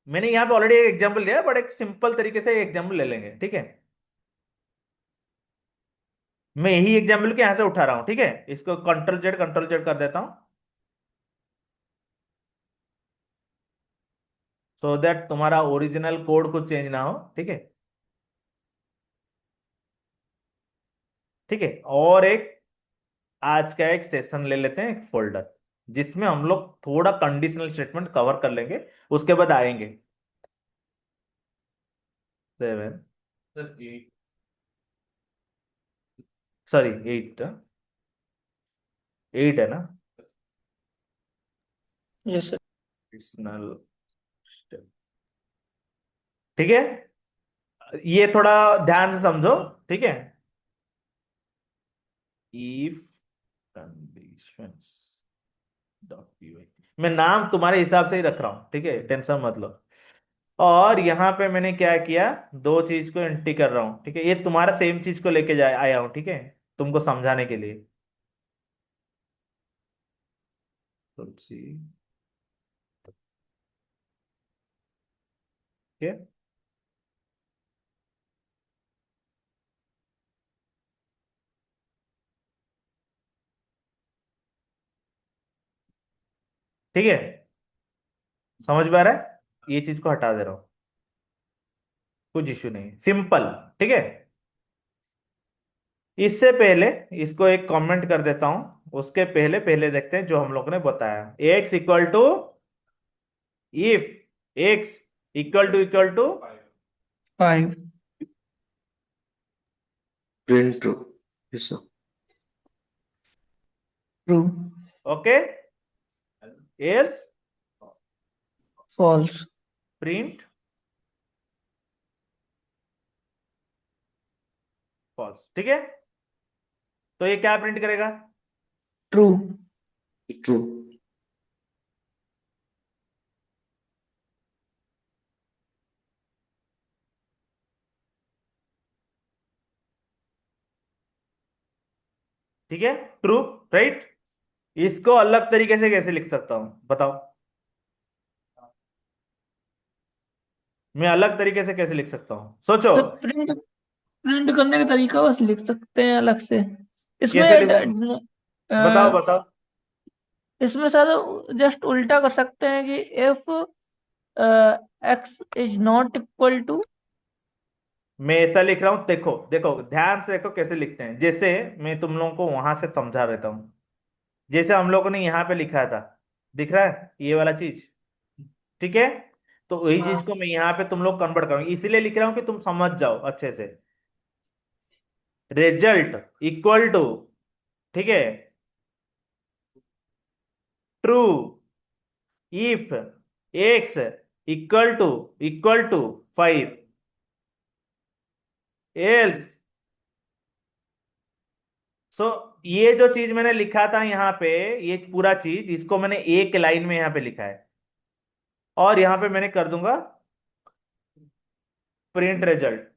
मैंने यहां पे ऑलरेडी एक एग्जांपल दिया, बट एक सिंपल तरीके से एग्जांपल ले लेंगे, ठीक है? मैं यही एग्जांपल के यहां से उठा रहा हूं, ठीक है? इसको कंट्रोल जेड कर देता हूं। सो दैट तुम्हारा ओरिजिनल कोड कुछ चेंज ना हो। ठीक है, ठीक है। और एक आज का एक सेशन ले लेते हैं, एक फोल्डर, जिसमें हम लोग थोड़ा कंडीशनल स्टेटमेंट कवर कर लेंगे, उसके बाद आएंगे 7, Sir, 8. सॉरी 8, 8 है ना? Yes sir. कंडीशनल, ठीक है। ये थोड़ा ध्यान से समझो, ठीक है। इफ कंडीशंस डॉट पी, मैं नाम तुम्हारे हिसाब से ही रख रहा हूं, ठीक है, टेंशन मत लो। और यहां पे मैंने क्या किया, दो चीज को एंट्री कर रहा हूं, ठीक है। ये तुम्हारा सेम चीज को लेके जा आया हूं, ठीक है, तुमको समझाने के लिए। तुलसी, ठीक है। ठीक है, समझ में आ रहा है? ये चीज को हटा दे रहा हूं, कुछ इश्यू नहीं, सिंपल, ठीक है। इससे पहले इसको एक कमेंट कर देता हूं, उसके पहले पहले देखते हैं जो हम लोग ने बताया, X equal to, if X equal to 5. 5। Print true. Yes sir. True. Okay, else false. Print false, ठीक है। तो ये क्या प्रिंट करेगा? ट्रू। ट्रू। ठीक है, ट्रू, राइट। इसको अलग तरीके से कैसे लिख सकता हूं, बताओ। मैं अलग तरीके से कैसे लिख सकता हूं, सोचो। तो प्रिंट प्रिंट करने का तरीका बस लिख सकते हैं अलग से। इसमें कैसे लिखूं, बताओ अ, बताओ। इसमें सर जस्ट उल्टा कर सकते हैं कि if X is not equal to. मैं ऐसा लिख रहा हूं, देखो देखो ध्यान से देखो कैसे लिखते हैं, जैसे मैं तुम लोगों को वहां से समझा देता हूं। जैसे हम लोगों ने यहाँ पे लिखा था, दिख रहा है ये वाला चीज, ठीक है। तो वही चीज को मैं यहाँ पे तुम लोग कन्वर्ट करूंगी, इसीलिए लिख रहा हूँ कि तुम समझ जाओ अच्छे से। रिजल्ट इक्वल टू, ठीक है, true if X equal to 5, else. So ये जो चीज मैंने लिखा था यहाँ पे, ये पूरा चीज इसको मैंने एक लाइन में यहाँ पे लिखा है, और यहाँ पे मैंने कर दूंगा प्रिंट रिजल्ट।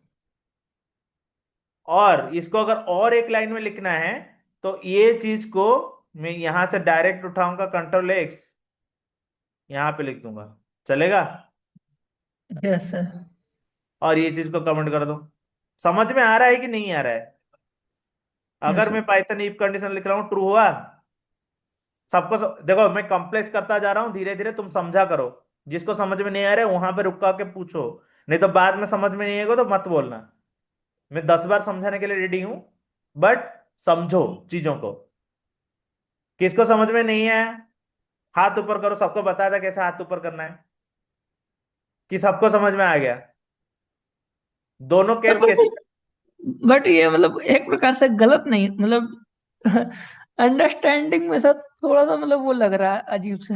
और इसको अगर और एक लाइन में लिखना है, तो ये चीज को मैं यहां से डायरेक्ट उठाऊंगा, कंट्रोल एक्स, यहां पे लिख दूंगा, चलेगा। Yes sir. और ये चीज को कमेंट कर दो। समझ में आ रहा है कि नहीं आ रहा है? यस अगर सर। मैं पाइथन इफ कंडीशन लिख रहा हूं, ट्रू हुआ सबको देखो मैं कॉम्प्लेक्स करता जा रहा हूं धीरे धीरे, तुम समझा करो। जिसको समझ में नहीं आ रहा है वहां पे रुका के पूछो, नहीं तो बाद में समझ में नहीं आएगा तो मत बोलना। मैं 10 बार समझाने के लिए रेडी हूं, बट समझो चीजों को। किसको समझ में नहीं आया, हाथ ऊपर करो, सबको बताया था कैसे हाथ ऊपर करना है, कि सबको समझ में आ गया, दोनों सर केस कैसे। बट ये मतलब एक प्रकार से गलत नहीं, मतलब अंडरस्टैंडिंग में सर थोड़ा सा मतलब वो लग रहा है अजीब सा।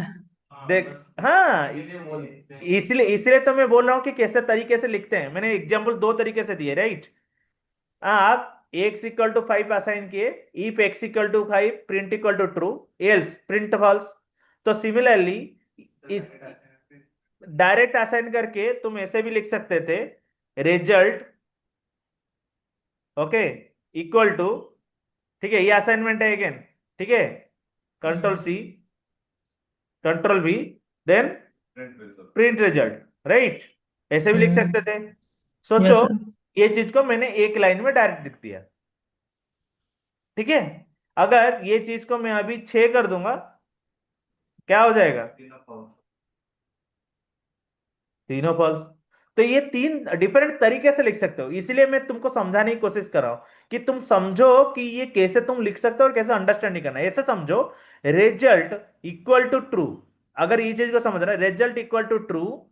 देख, हाँ, इसलिए इसलिए तो मैं बोल रहा हूँ कि कैसे तरीके से लिखते हैं। मैंने एग्जांपल दो तरीके से दिए, राइट। आप एक्स इक्वल टू 5 असाइन किए, if X equal to 5 print equal to true, else print false. तो सिमिलरली इस डायरेक्ट असाइन करके तुम ऐसे भी लिख सकते थे, रिजल्ट, ओके, इक्वल टू, ठीक है, ये असाइनमेंट है अगेन, ठीक है, control C, control V, then Print result. Print result, right. ऐसे भी लिख सकते थे। सोचो, यस सर। ये चीज को मैंने एक लाइन में डायरेक्ट लिख दिया, ठीक है। अगर ये चीज को मैं अभी 6 कर दूंगा, क्या हो जाएगा? In a false. तीनों फॉल्स। तो ये तीन डिफरेंट तरीके से लिख सकते हो, इसलिए मैं तुमको समझाने की कोशिश कर रहा हूं कि तुम समझो कि ये कैसे तुम लिख सकते हो और कैसे अंडरस्टैंडिंग करना है। ऐसे समझो, रिजल्ट इक्वल टू ट्रू, अगर ये चीज को समझ रहा है, result equal to true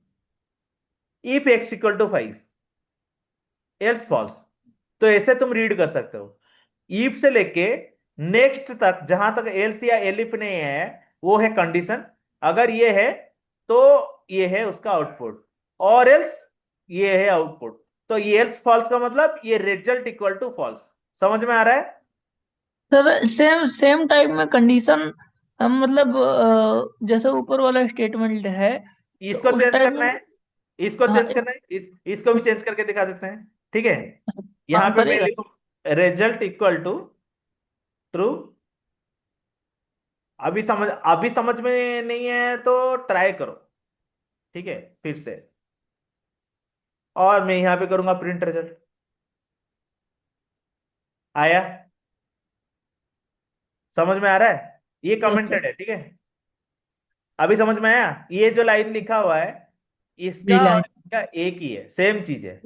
if X equal to 5, else false. तो ऐसे तुम रीड कर सकते हो, इफ से लेके नेक्स्ट तक, जहां तक एल्स या एलिफ नहीं है वो है कंडीशन, अगर ये है तो ये है उसका आउटपुट, और एल्स ये है आउटपुट। तो ये एल्स फॉल्स का मतलब ये रिजल्ट इक्वल टू फॉल्स। समझ में आ रहा है? सर सेम सेम टाइप में कंडीशन हम मतलब जैसे ऊपर वाला स्टेटमेंट है तो इसको उस चेंज टाइप करना में। है, इसको हाँ चेंज करना है, इसको भी चेंज करके दिखा देते हैं, ठीक है। हाँ यहां पे मैं करेगा। लिखूं रिजल्ट इक्वल टू ट्रू। अभी समझ में नहीं है तो ट्राई करो, ठीक है, फिर से। और मैं यहां पे करूंगा प्रिंट रिजल्ट। आया? समझ में आ रहा है? ये यस सर। कमेंटेड है, ठीक है। अभी समझ में आया? ये जो लाइन लिखा हुआ है बी इसका और लाइन। इसका एक ही है, सेम चीज है।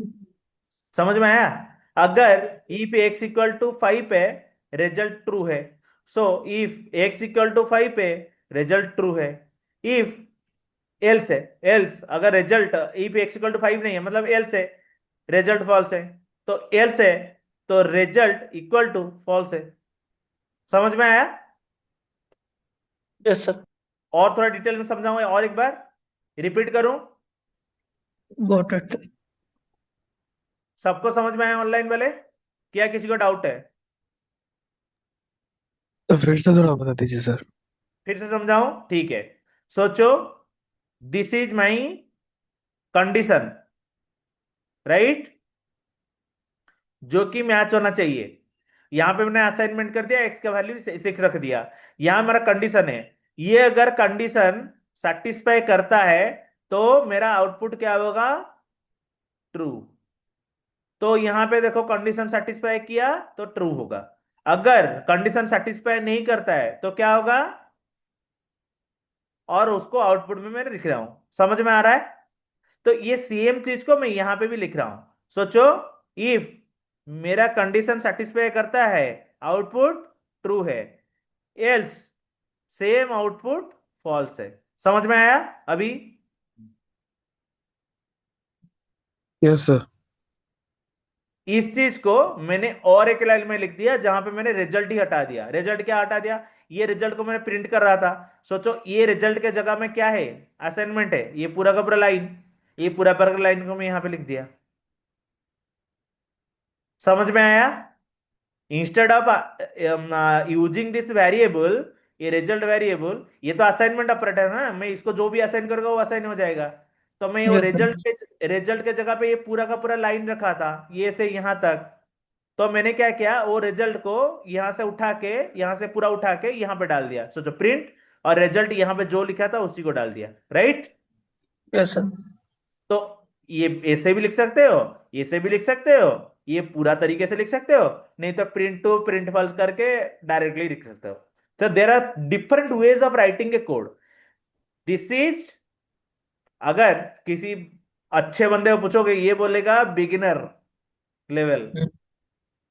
समझ में आया? अगर इफ एक्स इक्वल टू 5 है, रिजल्ट ट्रू है। So if X equal to 5 है, रिजल्ट ट्रू है। इफ एल्स है, एल्स अगर result if X equal to 5 नहीं है मतलब एल्स है, रिजल्ट फॉल्स है। तो एल्स है तो रिजल्ट इक्वल टू फॉल्स है। समझ में आया? Yes sir. और थोड़ा डिटेल में समझाऊंगा, और एक बार रिपीट करूं? Got it. सबको समझ में आया ऑनलाइन वाले? क्या किसी को डाउट है? तो फिर से थोड़ा बता दीजिए सर। फिर से समझाऊं? ठीक है। सोचो, this is my condition, right, जो कि मैच होना चाहिए। यहां पे मैंने असाइनमेंट कर दिया, एक्स का वैल्यू 6 रख दिया। यहां मेरा कंडीशन है, ये अगर कंडीशन सेटिस्फाई करता है तो मेरा आउटपुट क्या होगा? ट्रू। तो यहां पे देखो कंडीशन सेटिस्फाई किया तो ट्रू होगा, अगर कंडीशन सेटिस्फाई नहीं करता है तो क्या होगा? और उसको आउटपुट में मैं लिख रहा हूं। समझ में आ रहा है? तो ये सेम चीज को मैं यहां पे भी लिख रहा हूं। सोचो, इफ मेरा कंडीशन सेटिस्फाई करता है, आउटपुट ट्रू है, एल्स सेम आउटपुट फॉल्स है। समझ में आया अभी? Yes sir. इस चीज को मैंने और एक लाइन में लिख दिया जहां पे मैंने रिजल्ट ही हटा दिया। रिजल्ट क्या हटा दिया? ये रिजल्ट को मैंने प्रिंट कर रहा था। सोचो, ये रिजल्ट के जगह में क्या है? असाइनमेंट है, ये पूरा का पूरा लाइन, ये पूरा लाइन को मैं यहां पे लिख दिया। समझ में आया? Instead of using this variable, ये रिजल्ट वेरिएबल, ये तो असाइनमेंट ऑपरेटर है ना, मैं इसको जो भी असाइन करूंगा वो असाइन हो जाएगा। तो मैं वो यस सर। रिजल्ट के जगह पे ये पूरा का पूरा लाइन रखा था, ये से यहां तक। तो मैंने क्या किया, वो रिजल्ट को यहां से उठा के, यहां से पूरा उठा के यहां पे डाल दिया। सोचो, प्रिंट और रिजल्ट यहां पे जो लिखा था उसी को डाल दिया, राइट। Yes sir. तो ये ऐसे भी लिख सकते हो, ऐसे भी लिख सकते हो, ये पूरा तरीके से लिख सकते हो, नहीं तो प्रिंट टू प्रिंट फॉल्स करके डायरेक्टली लिख सकते हो। तो there are different ways of writing a code. This is, अगर किसी अच्छे बंदे को पूछोगे ये बोलेगा बिगिनर लेवल,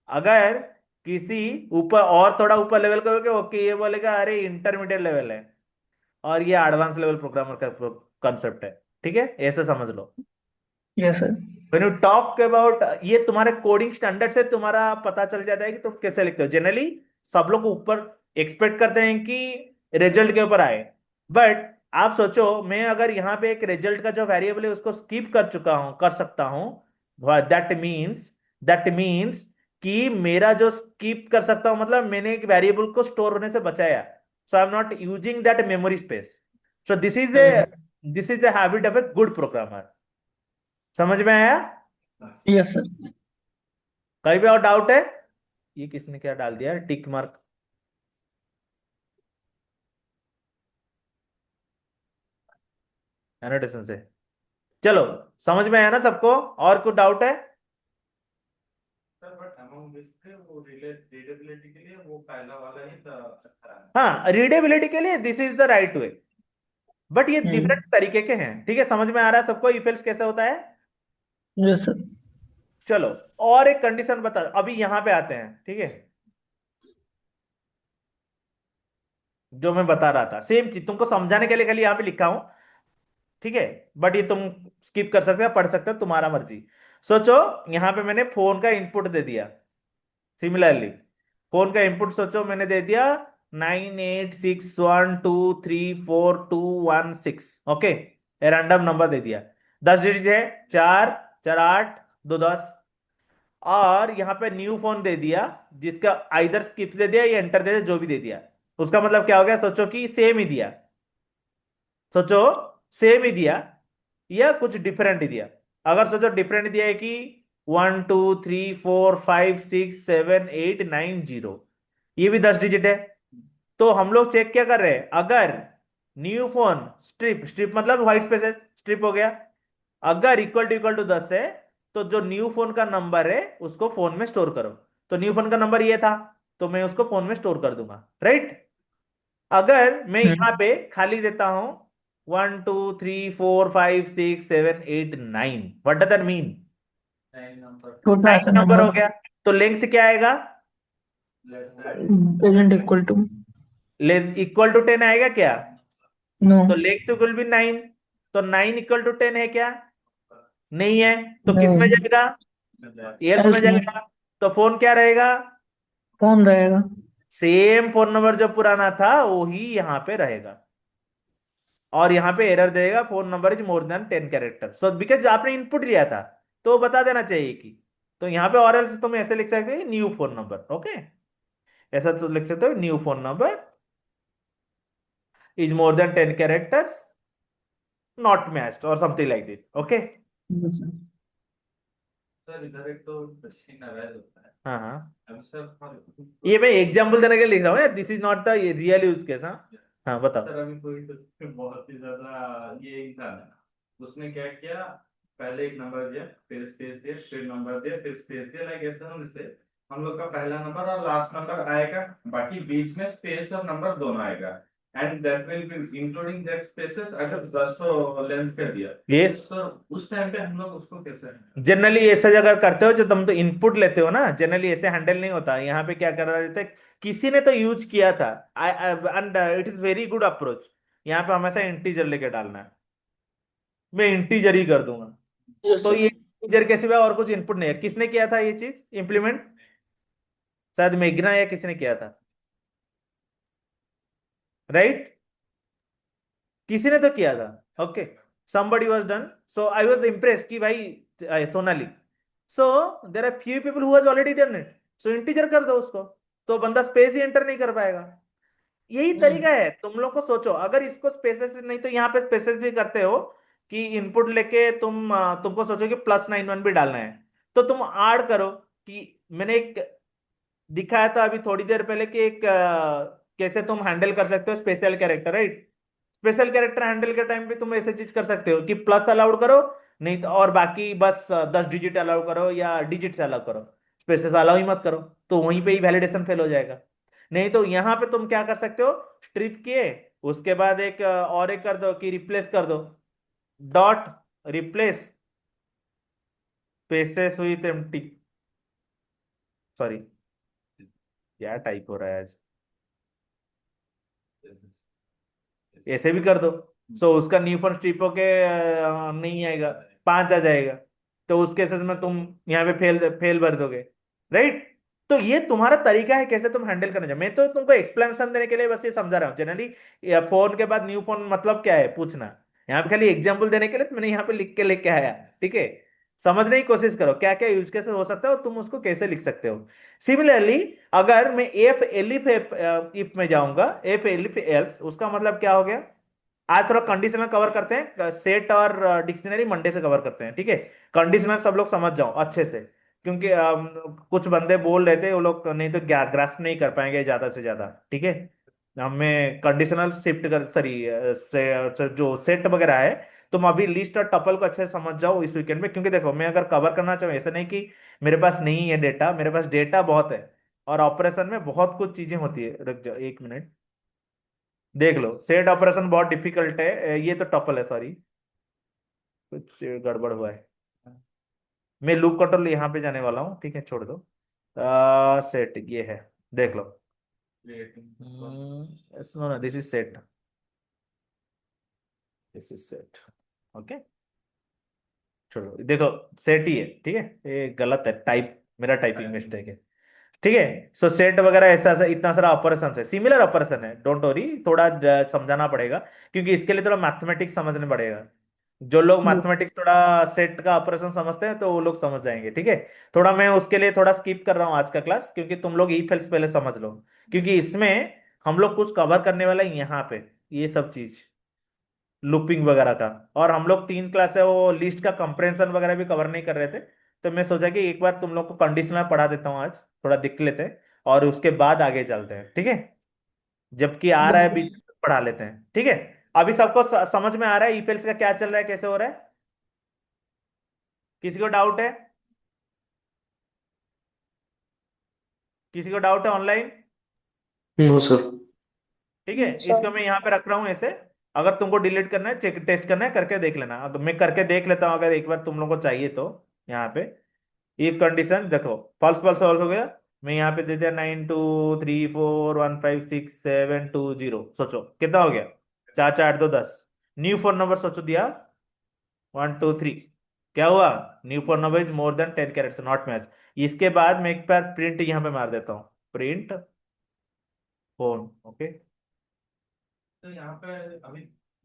अगर किसी ऊपर और थोड़ा ऊपर लेवल का होगा ओके ये बोलेगा अरे इंटरमीडिएट लेवल है, और ये एडवांस लेवल प्रोग्रामर का कंसेप्ट है, ठीक है, ऐसे समझ लो। Yes sir. When you talk about, ये तुम्हारे कोडिंग स्टैंडर्ड से तुम्हारा पता चल जाता है कि तुम कैसे लिखते हो। जनरली सब लोग ऊपर एक्सपेक्ट करते हैं कि रिजल्ट के ऊपर आए, बट आप सोचो, मैं अगर यहाँ पे एक रिजल्ट का जो वेरिएबल है उसको स्किप कर चुका हूं, कर सकता हूं, दैट मीन्स कि मेरा जो स्किप कर सकता हूं मतलब मैंने एक वेरिएबल को स्टोर होने से बचाया। So I am not using that memory space. So this is a habit of a good programmer. समझ में आया? Yes sir. कहीं भी और डाउट है? ये किसने क्या डाल दिया टिक मार्क एनोटेशन से? चलो, समझ में आया ना सबको? और कुछ डाउट है? सर बट अमंग दिस वो रीडेबिलिटी के लिए वो पहला वाला ही अच्छा है। हाँ, रीडेबिलिटी के लिए this is the right way. But ये डिफरेंट तरीके के हैं, ठीक है? समझ में आ रहा है सबको इफ एल्स कैसे होता है? Yes sir. चलो, और एक कंडीशन बता, अभी यहां पे आते हैं, ठीक है? जो मैं बता रहा था सेम चीज तुमको समझाने के लिए खाली यहां पे लिखा हूं, ठीक है? बट ये तुम स्किप कर सकते हो, पढ़ सकते हो, तुम्हारा मर्जी। सोचो, यहां पे मैंने फोन का इनपुट दे दिया। सिमिलरली फोन का इनपुट सोचो मैंने दे दिया 9861234216, ओके? रैंडम नंबर दे दिया, 10 डिजिट है, 4 4 8 2 10। और यहाँ पे न्यू फोन दे दिया जिसका आइदर स्किप दे दिया या एंटर दे दिया, जो भी दे दिया। उसका मतलब क्या हो गया? सोचो कि सेम ही दिया, सोचो सेम ही दिया या कुछ डिफरेंट ही दिया। अगर सोचो डिफरेंट दिया है कि 1 2 3 4 5 6 7 8 9 0, ये भी 10 डिजिट है। तो हम लोग चेक क्या कर रहे हैं? अगर न्यू फोन स्ट्रिप स्ट्रिप मतलब व्हाइट स्पेसेस स्ट्रिप हो गया, अगर इक्वल टू 10 है, तो जो न्यू फोन का नंबर है उसको फोन में स्टोर करो। तो न्यू फोन का नंबर ये था, तो मैं उसको फोन में स्टोर कर दूंगा, राइट? अगर मैं यहां पे खाली देता हूं 1 2 3 4 5 6 7 8 9, what does that mean? Nine number छोटा 9 सा नंबर हो नंबर। गया। तो लेंथ क्या आएगा? less than present equal to length equal to 10 आएगा क्या? नो। तो लेंथ विल बी 9। तो 9 इक्वल टू 10 है क्या? नहीं है। तो किस में नहीं। जाएगा? एल्स में एल्स में जाएगा। तो फोन क्या रहेगा? कौन रहेगा? सेम फोन नंबर जो पुराना था वही यहां पे रहेगा, और यहां पे एरर देगा phone number is more than 10 character. So because आपने इनपुट लिया था तो बता देना चाहिए कि, तो यहां पे और एल्स तुम ऐसे लिख सकते हो न्यू फोन नंबर, ओके? ऐसा तो लिख सकते हो new phone number is more than 10 characters, not matched और something like this, okay? Sir इधर एक तो क्वेश्चन अराइज होता है। हाँ हाँ, अब सर ये मैं एग्जाम्पल देने के लिए लिख रहा हूँ, this is not the real use case. हाँ हाँ, बताओ। सर अभी कोई तो बहुत ही ज्यादा ये इंसान है, उसने क्या किया, पहले एक नंबर दिया, फिर स्पेस दिया, फिर नंबर दिया, फिर स्पेस दिया, लाइक ऐसा हम इसे हम लोग का पहला नंबर और लास्ट नंबर आएगा, बाकी बीच में स्पेस और नंबर दोनों आएगा, and that will be including that spaces अगर 10 तो लेंथ कर दिया। यस, सर उस टाइम पे हम लोग उसको कैसे जनरली ऐसा अगर करते हो, जो तुम तो इनपुट लेते हो ना, जनरली ऐसे हैंडल नहीं होता। यहाँ पे क्या कर रहे थे, किसी ने तो यूज किया था, and it is very good approach. यहाँ पे हमेशा इंटीजर लेके डालना है, मैं इंटीजर ही कर दूंगा। यस तो सर। ये इंटीजर के सिवा और कुछ इनपुट नहीं है। किसने किया था ये चीज इंप्लीमेंट? शायद मेघना या किसी ने किया था, राइट? किसी ने तो किया था, okay? somebody was done, so I was impressed कि भाई Sonali, so there are few people who has already done it, so integer कर दो उसको, तो बंदा स्पेस ही एंटर नहीं कर पाएगा। यही तरीका है। तुम लोग को सोचो, अगर इसको स्पेसेस नहीं तो यहाँ पे स्पेसेस भी करते हो कि इनपुट लेके तुमको सोचो कि +91 भी डालना है, तो तुम ऐड करो कि मैंने एक दिखाया था अभी थोड़ी देर पहले कि एक कैसे तुम हैंडल कर सकते हो special character, right? Special character handle के टाइम पे तुम ऐसे चीज कर सकते हो कि प्लस अलाउड करो, नहीं तो और बाकी बस 10 डिजिट अलाउ करो या डिजिट से अलाउ करो, स्पेसेस अलाउ ही मत करो, तो वहीं पे ही वैलिडेशन फेल हो जाएगा। नहीं तो यहाँ पे तुम क्या कर सकते हो, स्ट्रिप किए, उसके बाद एक और एक कर दो कि रिप्लेस कर दो, dot replace spaces with empty, sorry क्या टाइप हो रहा है आज, ऐसे भी कर दो। सो उसका न्यू फॉर्म स्ट्रिप होके नहीं आएगा, 5 आ जाएगा, तो उस केसेस में तुम यहाँ पे फेल फेल भर दोगे, राइट? तो ये तुम्हारा तरीका है कैसे तुम हैंडल करना चाहिए। मैं तो तुमको एक्सप्लेनेशन देने के लिए बस ये समझा रहा हूँ। जनरली फोन के बाद न्यू फोन मतलब क्या है पूछना, यहाँ पे खाली एग्जाम्पल देने के लिए तो मैंने यहाँ पे लिख के लेके आया, ठीक है? समझने की कोशिश करो क्या क्या यूज केस हो सकता है और तुम उसको कैसे लिख सकते हो। सिमिलरली अगर मैं एफ एलिफ इफ में जाऊंगा, एफ एलिफ एल्स, उसका मतलब क्या हो गया? आज थोड़ा कंडीशनल कवर करते हैं, सेट और डिक्शनरी मंडे से कवर करते हैं, ठीक है? कंडीशनल सब लोग समझ जाओ अच्छे से, क्योंकि कुछ बंदे बोल रहे थे, वो लोग नहीं तो ग्रास्प नहीं कर पाएंगे ज्यादा से ज्यादा, ठीक है? हमें कंडीशनल शिफ्ट कर, सॉरी जो सेट वगैरह है, तुम अभी लिस्ट और टपल को अच्छे से समझ जाओ इस वीकेंड में, क्योंकि देखो मैं अगर कवर करना चाहूँ, ऐसा नहीं कि मेरे पास नहीं है डेटा, मेरे पास डेटा बहुत है, और ऑपरेशन में बहुत कुछ चीजें होती है। रुक जाओ 1 मिनट, देख लो, सेट ऑपरेशन बहुत डिफिकल्ट है। ये तो टपल है, सॉरी, कुछ गड़बड़ हुआ है। मैं लूप कंट्रोल यहाँ पे जाने वाला हूँ, ठीक है, छोड़ दो। सेट ये है, देख लो। No, this is set, this is set. Okay, छोड़ो, देखो, सेट ही है, ठीक है। ये गलत है, टाइप, मेरा टाइपिंग मिस्टेक है। ठीक है। सो सेट वगैरह ऐसा ऐसा इतना सारा ऑपरेशन है, सिमिलर ऑपरेशन है, डोंट वरी, थोड़ा समझाना पड़ेगा, क्योंकि इसके लिए थोड़ा मैथमेटिक्स समझने पड़ेगा। जो लोग मैथमेटिक्स थोड़ा सेट का ऑपरेशन समझते हैं तो वो लोग समझ जाएंगे, ठीक है। थोड़ा मैं उसके लिए थोड़ा स्किप कर रहा हूँ आज का क्लास, क्योंकि तुम लोग ई फेल्स पहले समझ लो, क्योंकि इसमें हम लोग कुछ कवर करने वाला है यहाँ पे, ये सब चीज, लूपिंग वगैरह का। और हम लोग 3 क्लास है वो लिस्ट का कंप्रेंशन वगैरह भी कवर नहीं कर रहे थे, तो मैं सोचा कि एक बार तुम लोग को कंडीशनल पढ़ा देता हूँ आज, थोड़ा देख लेते हैं, और उसके बाद आगे चलते हैं, ठीक है। जबकि आ रहा है बीच में, तो पढ़ा लेते हैं, ठीक है। अभी सबको समझ में आ रहा है ईपेल्स का क्या चल रहा है, कैसे हो रहा है? किसी को डाउट है? किसी को डाउट है ऑनलाइन? No sir. ठीक है, इसको मैं यहाँ पे रख रहा हूँ ऐसे। अगर तुमको डिलीट करना है, चेक टेस्ट करना है, करके देख लेना। अगर मैं करके देख लेता हूँ, अगर एक बार तुम लोगों को चाहिए तो। यहाँ पे इफ कंडीशन देखो, फॉल्स फॉल्स सॉल्व हो गया। मैं यहाँ पे दे दिया 9234156720, सोचो कितना हो गया? 4 4 8 2 10। न्यू फोन नंबर सोचो दिया, 1 2 3, क्या हुआ? New phone number is more than 10 characters, not match. इसके बाद मैं एक बार प्रिंट यहाँ पे मार देता हूँ, प्रिंट फोन, ओके। तो यहाँ पे अभी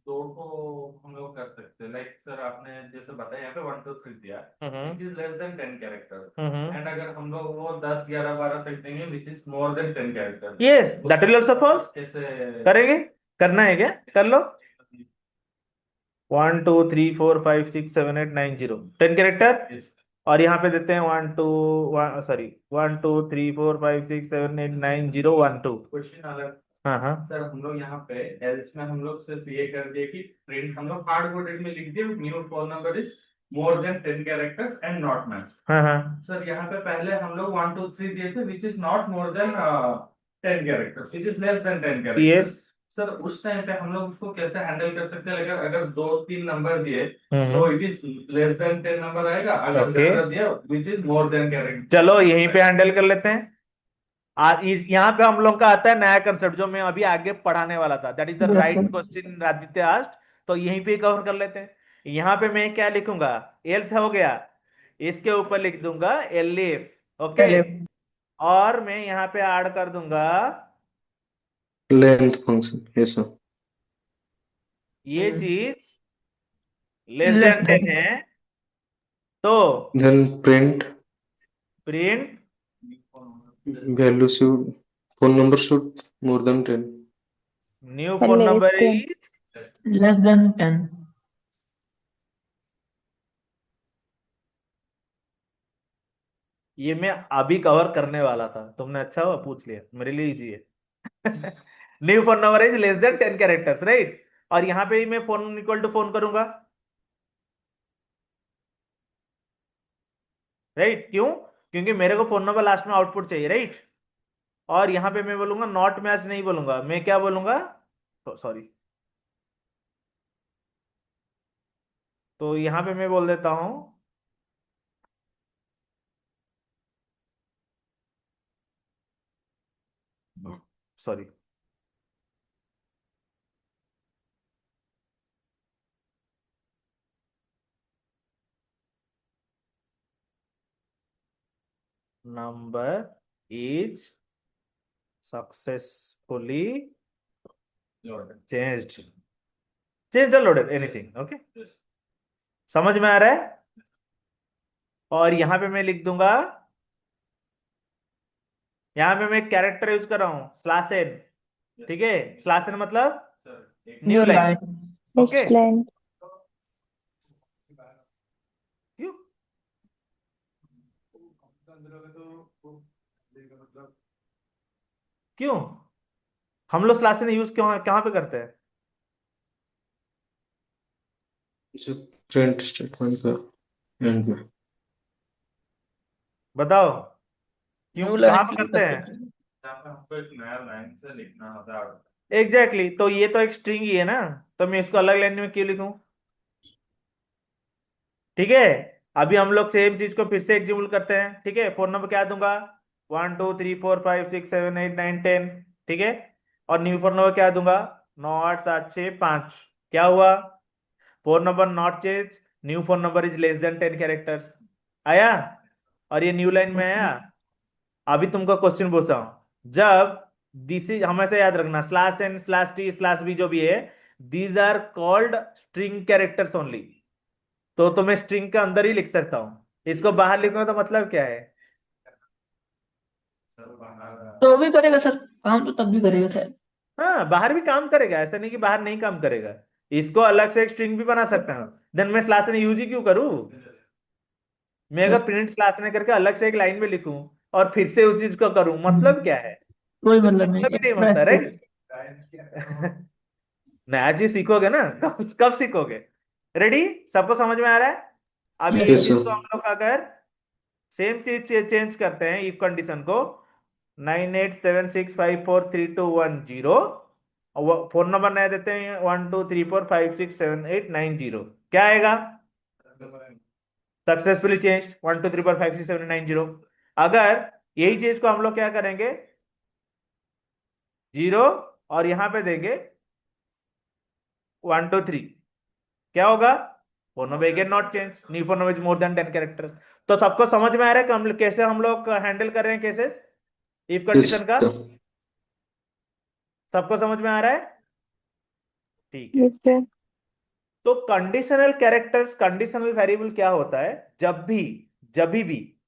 दो को हम लोग कर सकते हैं, लाइक सर आपने जैसे बताया यहाँ पे 1 2 3 दिया, hmm which is less than 10 characters. Hmm and अगर हम लोग वो 10 11 12 तक देंगे which is more than 10 characters, yes, that will also false. कैसे करेंगे, करना है क्या? कर लो। 1 2 3 4 5 6 7 8 9 0, 10 कैरेक्टर। और यहाँ पे देते हैं 1 2, सॉरी, 1 2 3 4 5 6 7 8 9 0 1 2। क्वेश्चन अलग। हाँ हाँ सर हम लोग यहाँ पे एल्स में हम लोग सिर्फ ये कर दिए कि प्रिंट, हम लोग हार्ड कोडेड में लिख दिए new phone number is more than 10 characters and not match. हाँ हाँ, सर यहाँ पे पहले हम लोग 1 2 3 दिए थे which is not more than 10 characters, which is less than 10 characters. Yes. Sir उस टाइम पे हम लोग उसको कैसे हैंडल कर सकते हैं? अगर अगर 2 3 नंबर दिए हम्म, तो it is less than 10 number आएगा, अगर ओके, ज्यादा दिया विच इज मोर देन कैरेक्टर। चलो यहीं पे हैंडल कर लेते हैं। यहाँ पे हम लोग का आता है नया कंसेप्ट, जो मैं अभी आगे पढ़ाने वाला था, that is the yes right sir. Question Aditya asked. तो यहीं पे कवर कर लेते हैं। यहाँ पे मैं क्या लिखूंगा? एल्स हो गया, इसके ऊपर लिख दूंगा एलिफ, ओके। पहले और मैं यहाँ पे ऐड कर दूंगा लेंथ फंक्शन, यस सर। ये चीज लेस लेस देन देन 10 है, तो then print print value should phone number should more than 10। New phone less number than. Is. Less than 10। ये मैं अभी कवर करने वाला था, तुमने अच्छा हुआ पूछ लिया, मेरे लिए इजी है। New phone number is less than 10 characters, right. और यहाँ पे ही मैं फोन इक्वल टू फोन करूंगा, राइट। क्यों? क्योंकि मेरे को फोन नंबर लास्ट में आउटपुट चाहिए, राइट। और यहाँ पे मैं बोलूंगा नॉट मैच, नहीं बोलूंगा, मैं क्या बोलूंगा? तो सॉरी, तो यहाँ पे मैं बोल देता हूँ sorry, number is successfully changed, change loaded, anything, okay. समझ में आ रहा है? और यहाँ पे मैं लिख दूंगा, यहाँ पे मैं कैरेक्टर यूज कर रहा हूँ स्लैश एन, ठीक है। स्लैश एन मतलब new new line, line. Okay. Next line. क्यों? क्यों हम लोग स्लैश एन यूज क्यों कहाँ पे करते हैं? जब प्रिंट स्टेटमेंट का एंड में। बताओ, क्यों न्यू कहाँ लाइन पे के लिए करते करते हैं? हैं। यहाँ पे हमको एक नया लाइन से लिखना होता है। Exactly exactly. तो ये तो एक स्ट्रिंग ही है ना, तो मैं इसको अलग लाइन में क्यों लिखूं? ठीक है। अभी हम लोग सेम चीज को फिर से एग्जीक्यूट करते हैं। ठीक है, फोन नंबर क्या दूंगा? 1 2 3 4 5 6 7 8 9 10। ठीक है। और न्यू फोन नंबर क्या दूंगा? 9 8 7 6 5। क्या हुआ? Phone number not change, new phone number is less than 10 characters. आया? और ये न्यू लाइन में आया। अभी तुमको क्वेश्चन पूछता हूं। जब दिस इज, हमेशा याद रखना, slash N slash T slash B जो भी है, these are called string characters only. तो मैं स्ट्रिंग के अंदर ही लिख सकता हूं। इसको बाहर लिखूंगा तो मतलब क्या है? सर बाहर तो भी करेगा सर, काम तो तब भी करेगा सर। हाँ, बाहर भी काम करेगा, ऐसा नहीं कि बाहर नहीं काम करेगा। इसको अलग से एक स्ट्रिंग भी बना सकता हूँ। देन मैं स्लैश एन यूज ही क्यों करूँ? मैं अगर सर प्रिंट स्लैश एन करके अलग से एक लाइन में लिखूं और फिर से उस चीज को करूं, मतलब क्या है? कोई कुछ मतलब नहीं, मतलब ही नहीं एक्स्ट्रा बनता, स्पेस। राइट? नया चीज सीखोगे ना, कब कब सीखोगे? रेडी? सबको समझ में आ रहा है? अब यस यही यस सर। चीज सर। को हम लोग अगर सेम चीज चेंज करते हैं, इफ कंडीशन को 9876543210, फोन नंबर नया देते हैं 1 2 3 4 5 6 7 8 9 0। क्या आएगा? Successfully change 1 2 3 4 5 6 7 8 9 0। अगर यही चीज को हम लोग क्या करेंगे, 0 और यहां पे देंगे 1 2 3, क्या होगा? Phone number again not change, new phone number is more than 10 characters. तो सबको समझ में आ रहा है कि कैसे हम लोग हैंडल कर रहे हैं केसेस इफ यस कंडीशन का? सर। सबको समझ में आ रहा है? ठीक है। Yes sir. तो कंडीशनल कैरेक्टर्स, कंडीशनल वेरिएबल क्या होता है? जब भी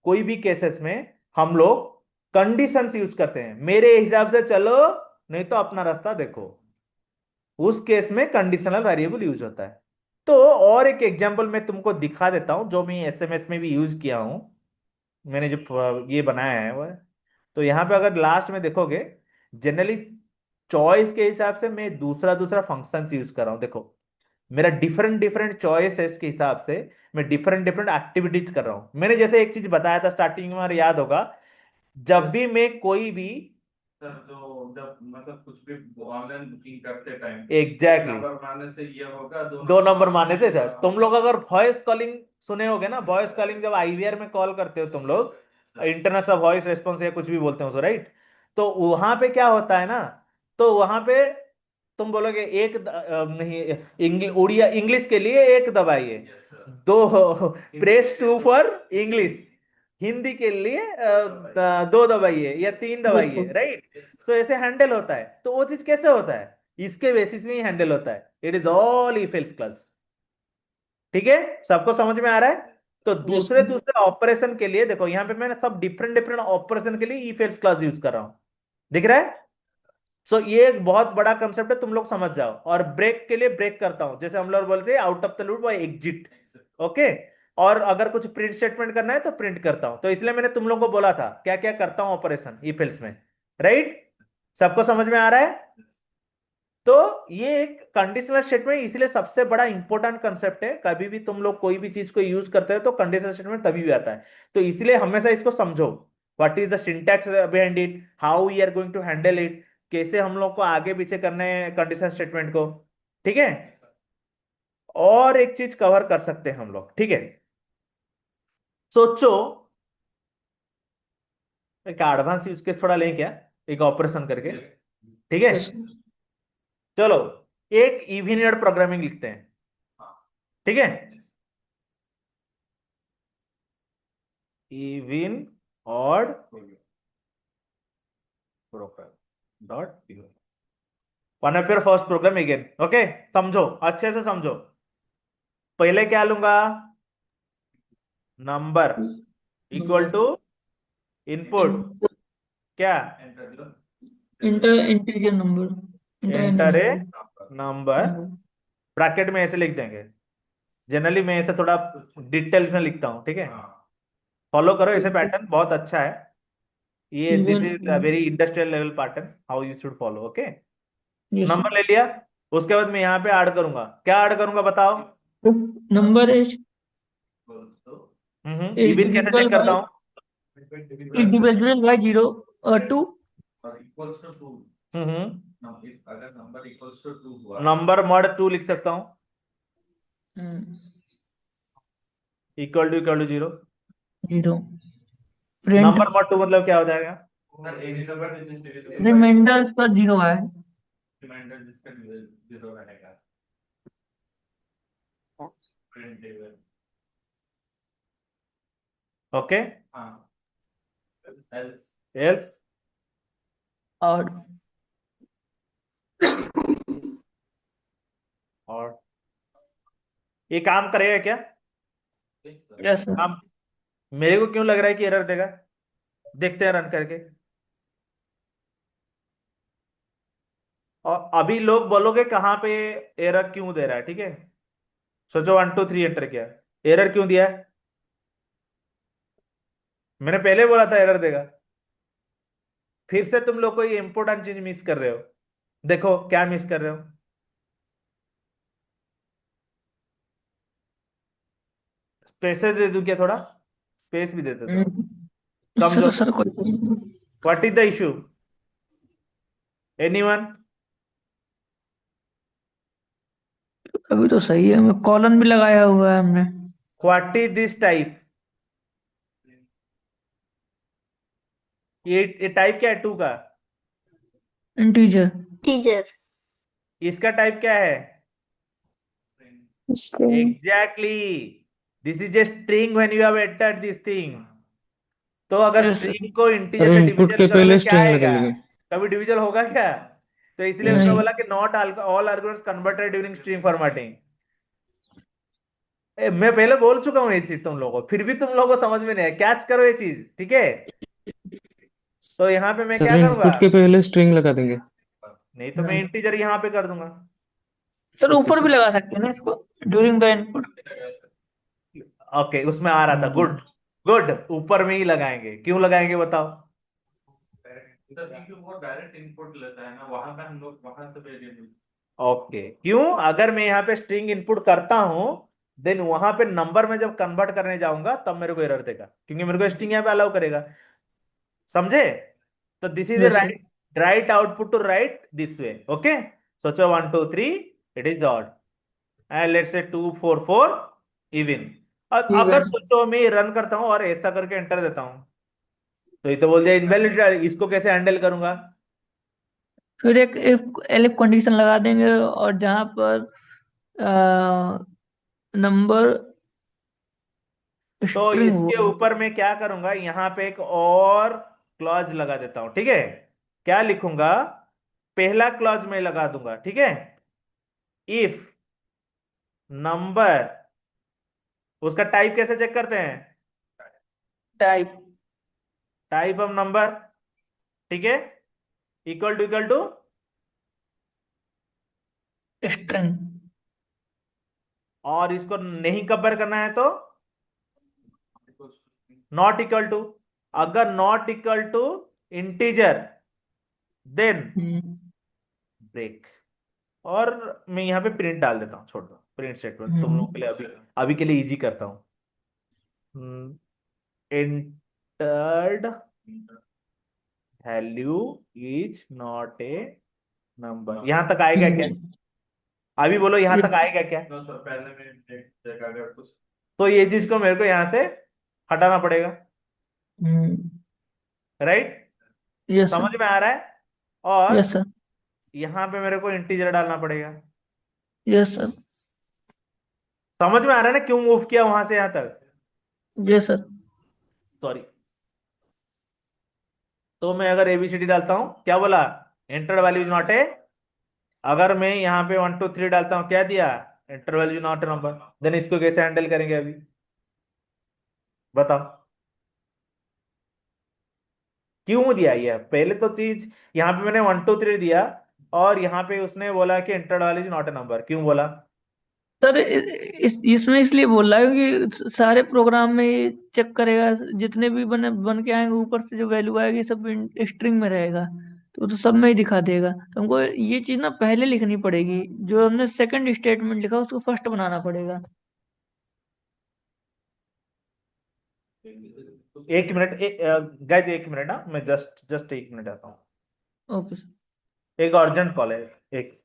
कोई भी केसेस में हम लोग कंडीशंस यूज करते हैं, मेरे हिसाब से चलो नहीं तो अपना रास्ता देखो, उस केस में कंडीशनल वेरिएबल यूज होता है। तो और एक एग्जांपल मैं तुमको दिखा देता हूं, जो मैं एसएमएस में भी यूज किया हूं। मैंने जो ये बनाया है वो है। तो यहाँ पे अगर लास्ट में देखोगे, जनरली चॉइस के हिसाब से मैं दूसरा दूसरा फंक्शन यूज कर रहा हूँ। देखो, मेरा डिफरेंट डिफरेंट चॉइसेस के हिसाब से मैं डिफरेंट डिफरेंट एक्टिविटीज कर रहा हूँ। मैंने जैसे एक चीज बताया था स्टार्टिंग में, और याद होगा, जब भी मैं कोई भी, सर जो जब मतलब कुछ भी ऑनलाइन बुकिंग करते टाइम एग्जैक्टली नंबर बनाने से ये होगा, दो दो नंबर नंबर माने थे बनाने से सर। तुम लोग अगर वॉइस कॉलिंग सुने होगे ना, वॉइस कॉलिंग जब आईवीआर में कॉल करते हो तुम लोग, इंटरनेशनल वॉइस रेस्पॉन्स या कुछ भी बोलते हो उसको, राइट? तो वहां पे क्या होता है ना, तो वहां पे तुम बोलोगे नहीं, इंग्लिश उड़िया इंग्लिश के लिए एक दबाइए, यस सर। दो प्रेस 2 फॉर इंग्लिश, हिंदी के लिए दो दबाइए या 3 यस दबाइए, सर। राइट? तो ऐसे हैंडल होता है। तो वो चीज कैसे होता है? इसके बेसिस में ही हैंडल होता है। It is all if else class. ठीक है, सबको समझ में आ रहा है? तो यस दूसरे सर। दूसरे ऑपरेशन के लिए देखो, यहां पे मैंने सब डिफरेंट डिफरेंट ऑपरेशन के लिए इफ एल्स क्लास यूज कर रहा हूं। दिख रहा है? सो ये एक बहुत बड़ा कंसेप्ट है, तुम लोग समझ जाओ। और ब्रेक के लिए ब्रेक करता हूं, जैसे हम लोग बोलते हैं out of the loop by exit. Okay. और अगर कुछ प्रिंट स्टेटमेंट करना है तो प्रिंट करता हूं। तो इसलिए मैंने तुम लोगों को बोला था क्या क्या करता हूं ऑपरेशन इफ एल्स में, राइट? सबको समझ में आ रहा है? तो ये एक कंडीशनल स्टेटमेंट इसलिए सबसे बड़ा इंपॉर्टेंट कंसेप्ट है। कभी भी तुम लोग कोई भी चीज को यूज करते हो तो कंडीशनल स्टेटमेंट तभी भी आता है। तो इसलिए हमेशा इसको समझो, what is the syntax behind it, how we are going to handle it, कैसे हम लोग को आगे पीछे करने हैं कंडीशनल स्टेटमेंट को। ठीक है। और एक चीज कवर कर सकते हैं हम लोग, ठीक है? सोचो, एक एडवांस यूज केस थोड़ा लें क्या, एक ऑपरेशन करके। ठीक है, यस सर। चलो एक इविनियड प्रोग्रामिंग लिखते हैं। ठीक है, even odd program dot one of your first program again. Okay, समझो, अच्छे से समझो। पहले क्या लूंगा? Number equal number. To input, क्या? Enter integer number. Enter enter enter a number. Number, number. Bracket में ऐसे लिख देंगे। जनरली मैं ऐसे थोड़ा डिटेल्स में लिखता हूँ, ठीक है? फॉलो करो, ऐसे पैटर्न बहुत अच्छा है ये। This even. Is a very industrial level pattern, how you should follow. Okay, yes number ले लिया। उसके बाद मैं यहाँ पे ऐड करूंगा, क्या ऐड करूंगा बताओ? सर। नंबर इज इविन कैसे डिविजिबल चेक करता बाय हूँ? इज डिविजिबल बाय 0 और 2। और इक्वल्स टू 2। हम्म अगर नंबर इक्वल्स टू 2 हुआ, नंबर मॉड 2 लिख सकता हूं, equal to 0। 0 print number mod 2 मतलब क्या हो जाएगा? Any number which is divisible by remainders पर 0 आए। रिमाइंडर जिसका 0 रहेगा, प्रिंट टेबल। ओके, हाँ, एल्स एल्स और और ये काम करेगा क्या? Yes sir. काम, मेरे को क्यों लग रहा है कि एरर देगा? देखते हैं रन करके। और अभी लोग बोलोगे कहाँ पे एरर क्यों दे रहा है, ठीक है? सोचो 1 2 3 एंटर किया, एरर क्यों दिया है? मैंने पहले बोला था एरर देगा। फिर से तुम लोग कोई इंपॉर्टेंट चीज मिस कर रहे हो। देखो क्या मिस कर रहे हो। स्पेस दे दूं क्या? थोड़ा स्पेस भी दे देता हूँ। सर समझो, सर कोई what is the issue? Anyone? अभी तो सही है, मैं कॉलन भी लगाया हुआ है हमने। What is this type? ये टाइप क्या है 2 का? इंटीजर टीचर इसका टाइप क्या है? String exactly, this is a string when you have entered this thing. तो अगर यस सर। स्ट्रिंग को सर इंटीजर से इनपुट डिवीजन के करोगे पहले क्या स्ट्रिंग लगा आएगा? लेंगे। कभी डिवीजन होगा क्या? तो इसलिए उसने नहीं बोला कि not all arguments converted during string formatting. मैं पहले बोल चुका हूँ ये चीज तुम लोगों को, फिर भी तुम लोगों को समझ में नहीं है। कैच करो ये चीज, ठीक है? तो यहाँ पे मैं सर क्या करूंगा? इनपुट के पहले स्ट्रिंग लगा देंगे। नहीं तो मैं इंटीजर यहाँ पे कर दूंगा। सर ओके ऊपर भी सर। लगा सकते हैं ना इसको, ड्यूरिंग द इनपुट। ओके, उसमें आ रहा था। गुड गुड, ऊपर में ही लगाएंगे। क्यों लगाएंगे बताओ? क्योंकि वो डायरेक्ट इनपुट लेता है ना, वहां पे हम लोग वहां से वेरिएबल। ओके, क्यों? अगर मैं यहाँ पे स्ट्रिंग इनपुट करता हूं, देन वहां पे नंबर में जब कन्वर्ट करने जाऊंगा तब मेरे को एरर देगा, क्योंकि मेरे को स्ट्रिंग यहाँ पे अलाउ करेगा। समझे? तो this is a yes sir. Right right output to write this way. Okay, सोचो 1 2 3 it is odd, and let's say 2 4 4 even. और अगर इवन सोचो मैं रन करता हूं और ऐसा करके एंटर देता हूं, तो ये तो बोल दिया इनवैलिड। इसको कैसे हैंडल करूंगा? फिर एक एलिफ कंडीशन लगा देंगे, और जहां पर नंबर तो स्ट्रिंग इसके हुआ। ऊपर मैं क्या करूंगा, यहां पे एक और क्लॉज लगा देता हूं, ठीक है? क्या लिखूंगा? पहला क्लॉज में लगा दूंगा, ठीक है? इफ नंबर, उसका टाइप कैसे चेक करते हैं? टाइप टाइप ऑफ नंबर, ठीक है? इक्वल टू स्ट्रिंग और इसको नहीं कंपेयर करना है तो नॉट इक्वल टू। अगर not equal to integer, then break. और मैं यहाँ पे प्रिंट डाल देता हूँ, छोड़ दो प्रिंट स्टेटमेंट तुम लोगों के लिए, अभी अभी के लिए इजी करता हूँ। entered value is not a number। यहां तक आएगा क्या? अभी बोलो यहां तक आएगा क्या? नो सर, पहले में चेक अगर कुछ। तो ये चीज को मेरे को यहां से हटाना पड़ेगा, राइट? Yes sir. समझ में आ रहा है? और यस सर। यहां पे मेरे को इंटीजर डालना पड़ेगा। Yes sir. समझ में आ रहा है ना क्यों मूव किया वहां से यहां तक? Yes sir. सॉरी। तो मैं अगर एबीसीडी डालता हूं, क्या बोला? एंटर वैल्यू इज नॉट ए। अगर मैं यहाँ पे 1 2 3 डालता हूं, क्या दिया? Enter value is not a number. Then इसको कैसे हैंडल करेंगे अभी बताओ? क्यों दिया ये? पहले तो चीज यहाँ पे मैंने 1 2 3 दिया, और यहाँ पे उसने बोला कि enter value is not a number. क्यों बोला? सर इसमें इसलिए बोल रहा है कि सारे प्रोग्राम में ये चेक करेगा, जितने भी बन के आएंगे ऊपर से जो वैल्यू आएगी सब स्ट्रिंग में रहेगा, तो सब में ही दिखा देगा। तो हमको ये चीज ना पहले लिखनी पड़ेगी, जो हमने सेकंड स्टेटमेंट लिखा उसको फर्स्ट बनाना पड़ेगा। एक मिनट, गाइस एक मिनट ना, मैं जस्ट जस्ट 1 मिनट आता हूँ। Okay sir. एक अर्जेंट कॉल है, एक।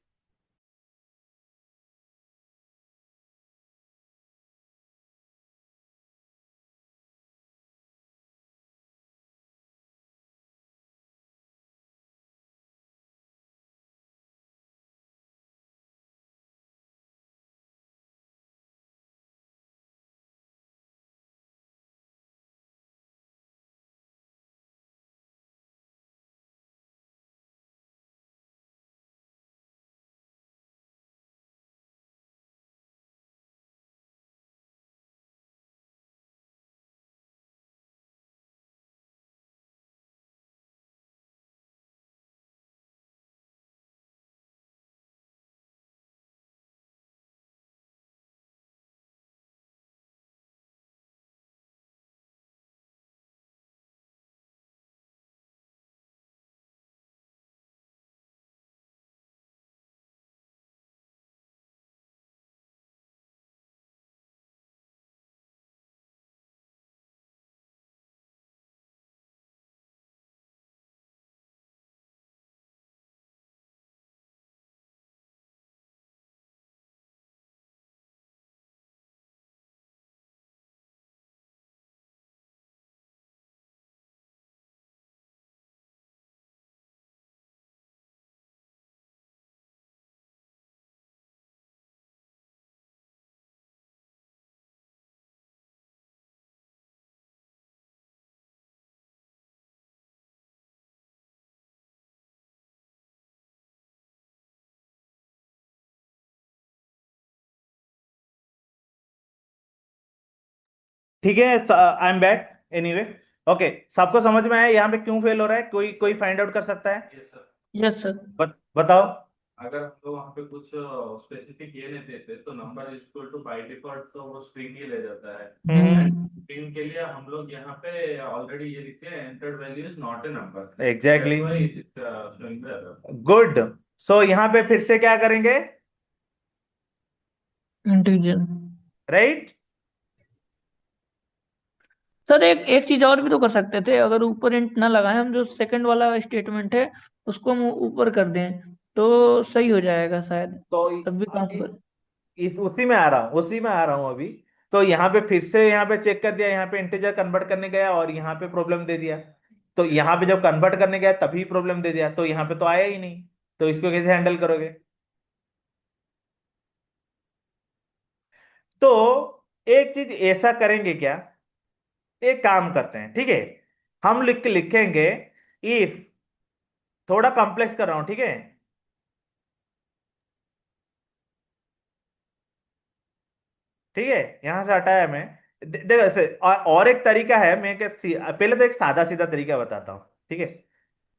ठीक है, I am back anyway. Okay, सबको समझ में आया यहाँ पे क्यों फेल हो रहा है? कोई कोई फाइंड आउट कर सकता है? Yes sir. Yes sir. बताओ। अगर हम लोग वहाँ पे कुछ स्पेसिफिक ये नहीं देते तो number is equal to by default तो वो स्ट्रिंग ही ले जाता है। हम्म। स्ट्रिंग के लिए हम लोग यहाँ पे ऑलरेडी ये लिखते हैं entered value is not a number. Exactly, That's why it is showing the error. Good. So यहाँ पे फिर से क्या करेंगे? इंटीजर। राइट। सर एक एक चीज और भी तो कर सकते थे, अगर ऊपर इंट ना लगाएं, हम जो सेकंड वाला स्टेटमेंट है उसको हम ऊपर कर दें तो सही हो जाएगा शायद, तो तब भी काम कर। इस उसी में आ रहा हूँ, उसी में आ रहा हूँ अभी। तो यहाँ पे फिर से यहाँ पे चेक कर दिया, यहाँ पे इंटीजर कन्वर्ट करने गया और यहाँ पे प्रॉब्लम दे दिया। तो यहाँ पे जब कन्वर्ट करने गया तभी प्रॉब्लम दे दिया, तो यहाँ पे तो आया ही नहीं। तो इसको कैसे हैंडल करोगे? तो एक चीज ऐसा करेंगे क्या, एक काम करते हैं, ठीक है। हम लिखेंगे इफ, थोड़ा कॉम्प्लेक्स कर रहा हूं, ठीक है। ठीक है, यहां से हटाया मैं। देखो ऐसे और एक तरीका है, मैं क्या पहले तो एक सादा सीधा तरीका बताता हूँ, ठीक है।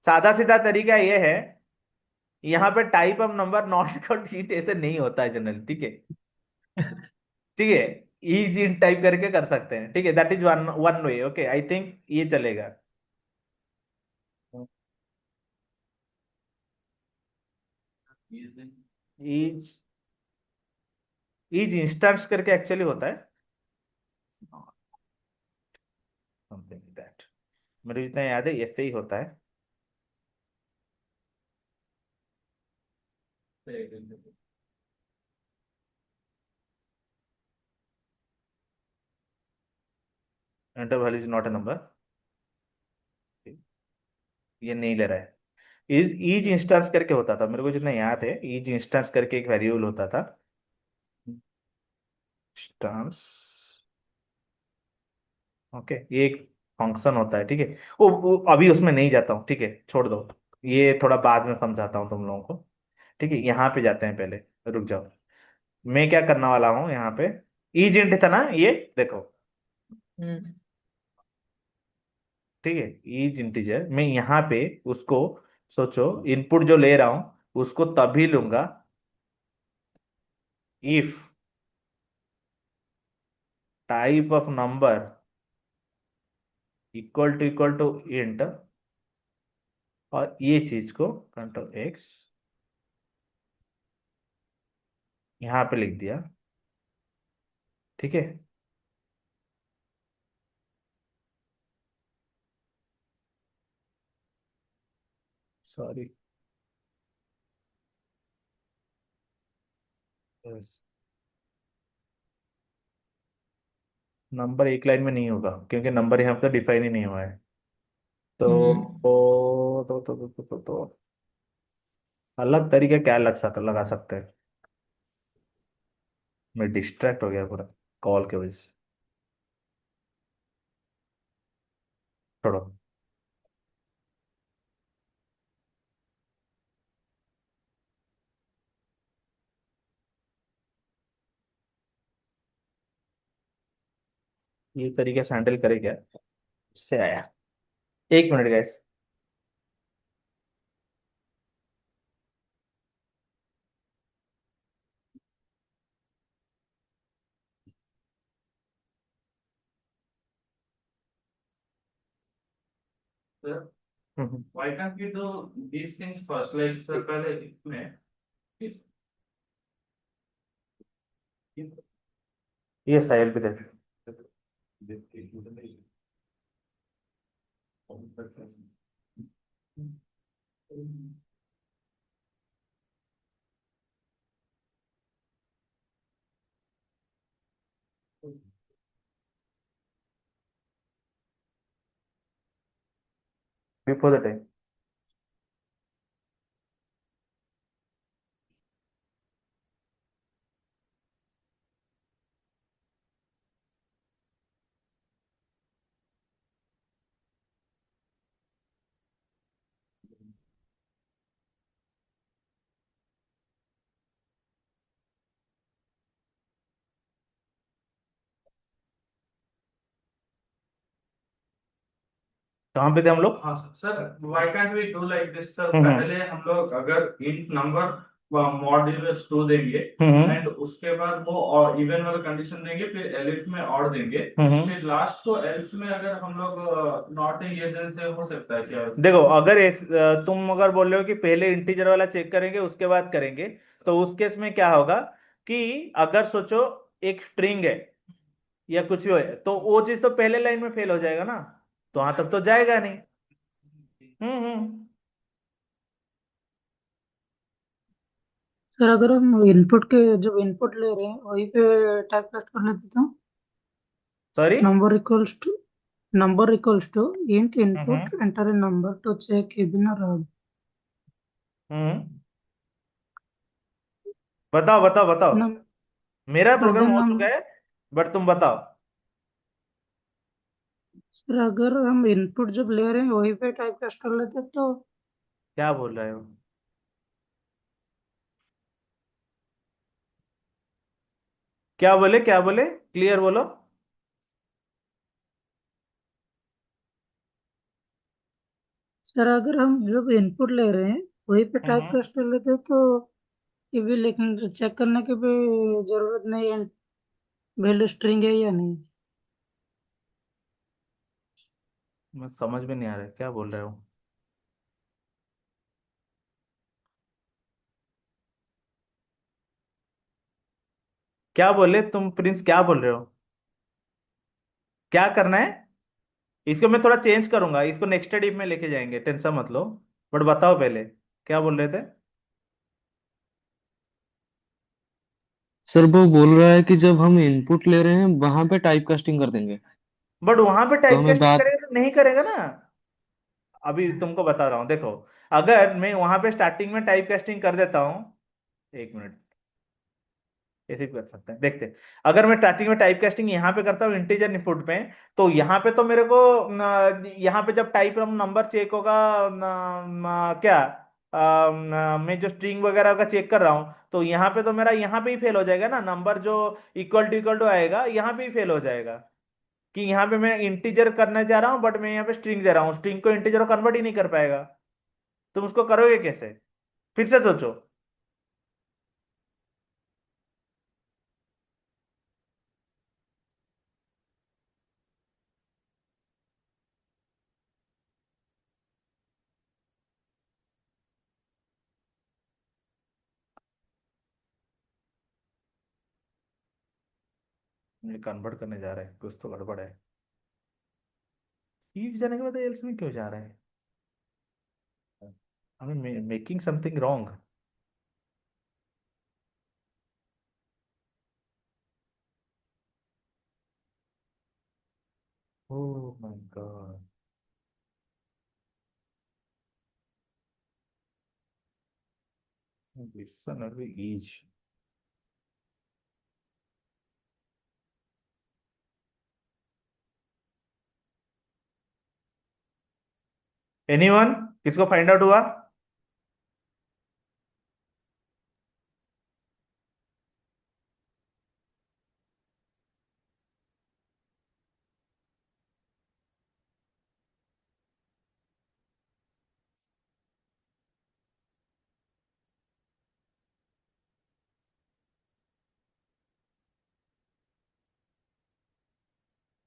सादा सीधा तरीका ये है, यहाँ पे type of number not equal to int ऐसे नहीं होता है जनरल, ठीक है। ठीक है, ईज इन टाइप करके कर सकते हैं, ठीक है। That is one one way, okay, I think ये चलेगा। ईज ईज इंस्टेंस करके एक्चुअली होता है, समथिंग दैट, मुझे जितना याद है ऐसे ही होता है। Enter value is not a number, ये नहीं ले रहा है। इज ईज इंस्टेंस करके होता था, मेरे को जितना याद है, ईज इंस्टेंस करके एक वेरिएबल होता था। इंस्टेंस, ओके, ये एक फंक्शन होता है, ठीक है। वो अभी उसमें नहीं जाता हूँ, ठीक है, छोड़ दो। ये थोड़ा बाद में समझाता हूँ तुम लोगों को, ठीक है। यहाँ पे जाते हैं पहले, रुक जाओ। मैं क्या करने वाला हूँ यहाँ पे, ईज इंट था ना ये, देखो, हम्म। ठीक है। ईज इंटीजर मैं यहाँ पे उसको, सोचो इनपुट जो ले रहा हूँ उसको तभी लूंगा if type of number equal to int, और ये चीज को कंट्रोल एक्स यहाँ पे लिख दिया, ठीक है। सॉरी, नंबर एक लाइन में नहीं होगा क्योंकि नंबर यहाँ पे डिफाइन ही नहीं हुआ है। तो हम्म। अलग तरीके क्या लगा सकते हैं। मैं डिस्ट्रैक्ट हो गया पूरा कॉल की वजह से। छोड़ो। ये तरीके से हैंडल करे क्या से आया। एक minute gas. Sir, why can't we do these things first? Like sir, पहले इसमें ये साहिल भी देख। Before the time. कहाँ पे थे हम लोग। हाँ sir, why can't we do like this sir? हम्म। पहले हम लोग अगर इंट नंबर मॉड्यूलस 2 देंगे हम्म। एंड उसके बाद वो और इवन वाला कंडीशन देंगे, फिर एलिफ में और देंगे, हम्म। फिर लास्ट को एल्स में अगर हम लोग नॉट ये देने से हो सकता है क्या? देखो अगर तुम अगर बोल रहे हो कि पहले इंटीजर वाला चेक करेंगे उसके बाद करेंगे, तो उस केस में क्या होगा कि अगर सोचो एक स्ट्रिंग है या कुछ भी है तो वो चीज तो पहले लाइन में फेल हो जाएगा ना। तो वहां तक तो जाएगा नहीं। हम्म। सर अगर हम इनपुट के जब इनपुट ले रहे हैं वहीं पे टाइप कास्ट कर लेते तो sorry. number equals to int input hmm. enter a number to check even or odd. हम्म। बताओ बताओ बताओ। नम मेरा सर प्रोग्राम देन हो हम चुका है बट तुम बताओ। सर अगर हम इनपुट जब ले रहे हैं वहीं पे टाइप कास्ट कर लेते तो क्या बोल रहे हो। क्या बोले क्लियर बोलो। सर अगर हम जब इनपुट ले रहे हैं वहीं पे टाइप हम्म। कास्ट कर लेते तो ये भी लेकिन चेक करने की भी जरूरत नहीं है वैल्यू स्ट्रिंग है या नहीं। मैं समझ में नहीं आ रहा है क्या बोल रहे हो। क्या बोले तुम प्रिंस क्या बोल रहे हो। क्या करना है। इसको मैं थोड़ा चेंज करूंगा, इसको नेक्स्ट डीप में लेके जाएंगे, टेंशन मत लो। बट बताओ पहले क्या बोल रहे थे। सर वो बोल रहा है कि जब हम इनपुट ले रहे हैं वहां पे टाइप कास्टिंग कर देंगे बट वहां पे तो टाइप हमें कास्टिंग बात। करेगा तो नहीं करेगा ना। अभी तुमको बता रहा हूँ देखो। अगर मैं वहां पे स्टार्टिंग में टाइप कास्टिंग कर देता हूँ। एक मिनट। ऐसे भी कर सकते हैं देखते हैं। अगर मैं स्टार्टिंग में टाइप कास्टिंग यहाँ पे करता हूँ इंटीजर इनपुट पे, तो यहाँ पे तो मेरे को यहाँ पे जब टाइप नंबर चेक होगा क्या मैं जो स्ट्रिंग वगैरह का चेक कर रहा हूँ तो यहाँ पे तो मेरा यहाँ पे ही फेल हो जाएगा ना, नंबर जो इक्वल टू आएगा यहाँ पे ही फेल हो जाएगा। कि यहाँ पे मैं इंटीजर करने जा रहा हूँ बट मैं यहाँ पे स्ट्रिंग दे रहा हूँ, स्ट्रिंग को इंटीजर कन्वर्ट ही नहीं कर पाएगा। तुम उसको करोगे कैसे। फिर से सोचो। ये कन्वर्ट करने जा रहा है कुछ तो गड़बड़ है। if जाने के बाद एल्स में क्यों जा रहा है। हमें making something wrong. Dictionary is anyone, किसको फाइंड आउट हुआ?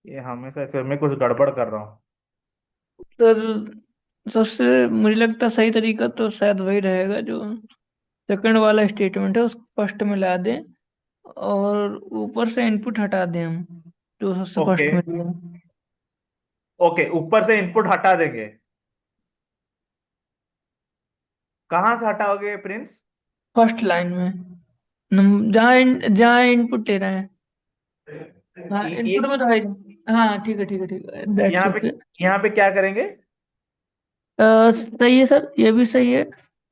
ये हमेशा ऐसे मैं कुछ गड़बड़ कर रहा हूँ। सर सबसे मुझे लगता है सही तरीका तो शायद वही रहेगा जो सेकंड वाला स्टेटमेंट है उसको फर्स्ट में ला दें और ऊपर से इनपुट हटा दें हम जो सबसे ओके, फर्स्ट में दिया। ओके, ऊपर से इनपुट हटा देंगे। कहाँ से हटाओगे प्रिंस? फर्स्ट लाइन में जहाँ इनपुट ले रहे हैं। हाँ ये इनपुट में तो है। हाँ ठीक है ठीक है ठीक है, दैट्स यहाँ पे, ओके। यहाँ पे क्या करेंगे? सही है सर, ये भी सही है।